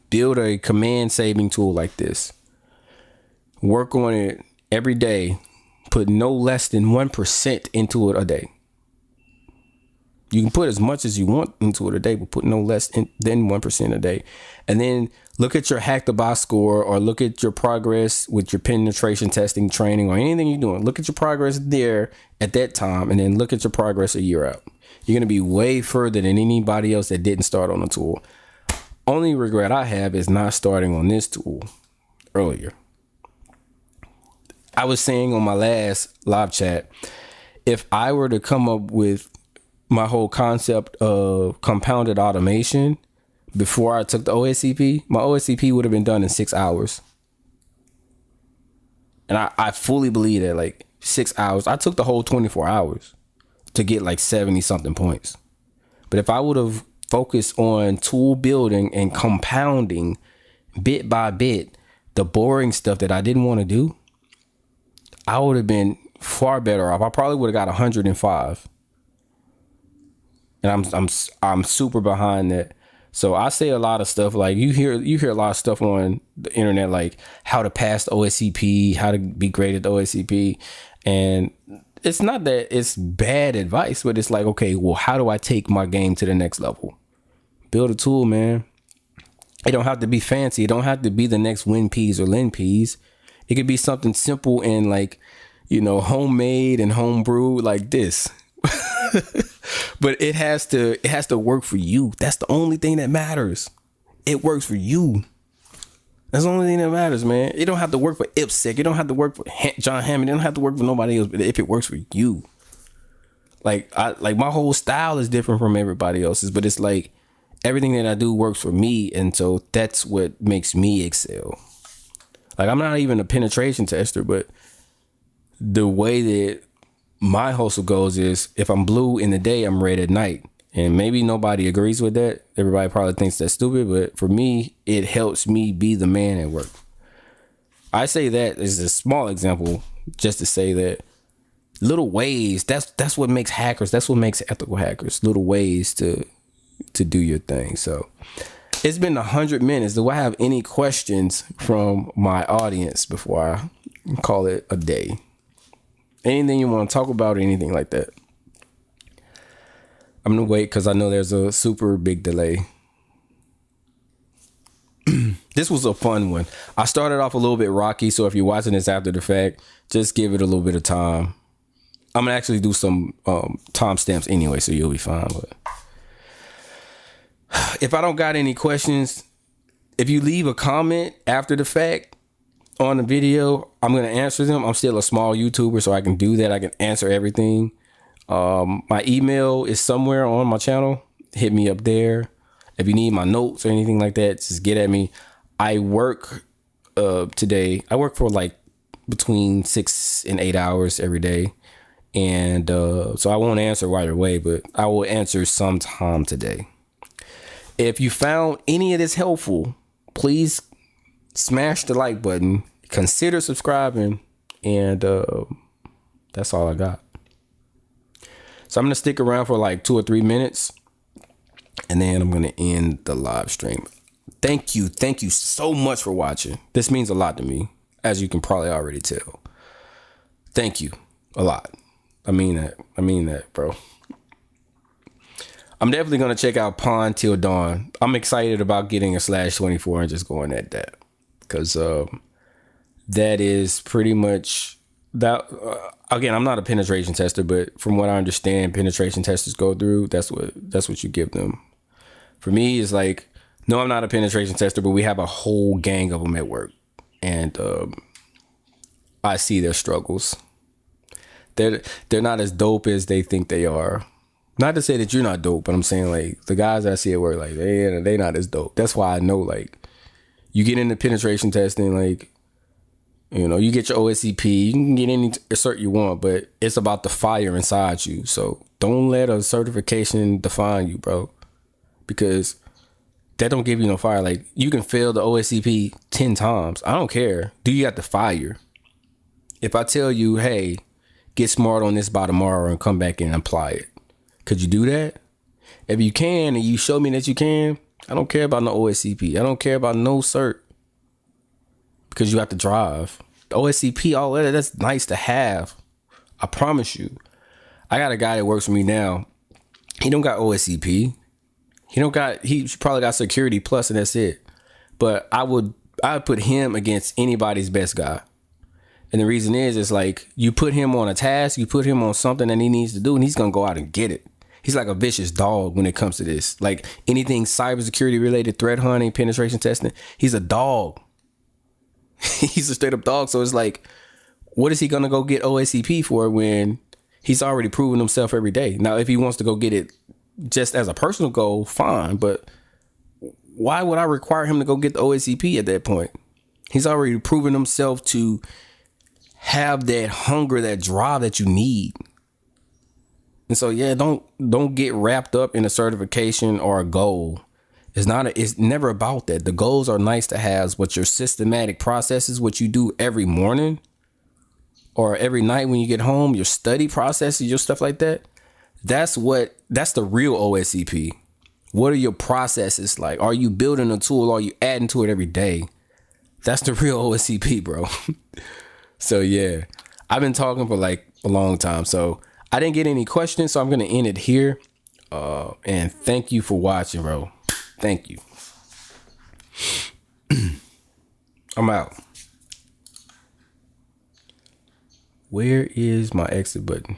Speaker 1: Build a command saving tool like this. Work on it every day. Put no less than 1% into it a day. You can put as much as you want into it a day, but put no less than 1% a day. And then look at your HackTheBox score, or look at your progress with your penetration testing training, or anything you're doing. Look at your progress there at that time, and then look at your progress a year out. You're going to be way further than anybody else that didn't start on the tool. Only regret I have is not starting on this tool earlier. I was saying on my last live chat, if I were to come up with my whole concept of compounded automation before I took the OSCP, my OSCP would have been done in 6 hours. And I fully believe that, like 6 hours. I took the whole 24 hours to get like 70 something points. But if I would have focused on tool building and compounding bit by bit the boring stuff that I didn't want to do, I would have been far better off. I probably would have got 105. And I'm super behind that. So I say a lot of stuff, like you hear a lot of stuff on the internet, like how to pass the OSCP, how to be great at the OSCP. And it's not that it's bad advice, but it's like, okay, well, how do I take my game to the next level? Build a tool, man. It don't have to be fancy. It don't have to be the next WinPeas or LinPeas. It could be something simple and like, you know, homemade and homebrew like this. But it has to work for you. That's the only thing that matters. It works for you. That's the only thing that matters, man. It don't have to work for Ipsec. It don't have to work for John Hammond. It don't have to work for nobody else. But if it works for you, like my whole style is different from everybody else's. But it's like everything that I do works for me, and so that's what makes me excel. Like, I'm not even a penetration tester, but the way that my hustle goes is if I'm blue in the day, I'm red at night. And maybe nobody agrees with that. Everybody probably thinks that's stupid, but for me, it helps me be the man at work. I say that as a small example, just to say that little ways, that's what makes hackers, that's what makes ethical hackers, little ways to do your thing. So it's been 100 minutes. Do I have any questions from my audience before I call it a day? Anything you want to talk about or anything like that? I'm going to wait because I know there's a super big delay. This was a fun one. I started off a little bit rocky, so if you're watching this after the fact, just give it a little bit of time. I'm going to actually do some timestamps anyway, so you'll be fine. But if I don't got any questions, if you leave a comment after the fact on the video, I'm going to answer them. I'm still a small YouTuber, so I can do that. I can answer everything. My email is somewhere on my channel. Hit me up there. If you need my notes or anything like that, just get at me. I work today. I work for like between 6 and 8 hours every day. And so I won't answer right away, but I will answer sometime today. If you found any of this helpful, please smash the like button. Consider subscribing. And that's all I got. So I'm going to stick around for like 2 or 3 minutes. And then I'm going to end the live stream. Thank you. Thank you so much for watching. This means a lot to me, as you can probably already tell. Thank you a lot. I mean that. I mean that, bro. I'm definitely going to check out Pawn Till Dawn. I'm excited about getting a /24 and just going at that. Because that is pretty much that. Again, I'm not a penetration tester, but from what I understand, penetration testers go through, that's what you give them. For me, it's like, no, I'm not a penetration tester, but we have a whole gang of them at work. And I see their struggles. They're not as dope as they think they are. Not to say that you're not dope, but I'm saying like the guys I see at work, like they not as dope. That's why I know, like, you get into penetration testing, like, you know, you get your OSCP, you can get any cert you want, but it's about the fire inside you. So don't let a certification define you, bro, because that don't give you no fire. Like, you can fail the OSCP 10 times. I don't care. Do you got the fire? If I tell you, hey, get smart on this by tomorrow and come back and apply it, could you do that? If you can and you show me that you can, I don't care about no OSCP. I don't care about no cert. Because you have to drive. The OSCP, all that, that's nice to have. I promise you. I got a guy that works for me now. He don't got OSCP. He probably got Security Plus and that's it. But I would put him against anybody's best guy. And the reason is, it's like, you put him on a task, you put him on something that he needs to do, and he's going to go out and get it. He's like a vicious dog when it comes to this. Like, anything cybersecurity related, threat hunting, penetration testing, he's a dog. He's a straight up dog. So it's like, what is he going to go get OSCP for when he's already proven himself every day? Now, if he wants to go get it just as a personal goal, fine. But why would I require him to go get the OSCP at that point? He's already proven himself to have that hunger, that drive that you need. And so, yeah, don't get wrapped up in a certification or a goal. It's never about that. The goals are nice to have, but your systematic processes, what you do every morning or every night when you get home, your study processes, your stuff like that, that's the real OSCP. What are your processes like? Are you building a tool? Are you adding to it every day? That's the real OSCP, bro. So, yeah, I've been talking for like a long time. So I didn't get any questions, so I'm going to end it here. And thank you for watching, bro. Thank you. I'm out. Where is my exit button?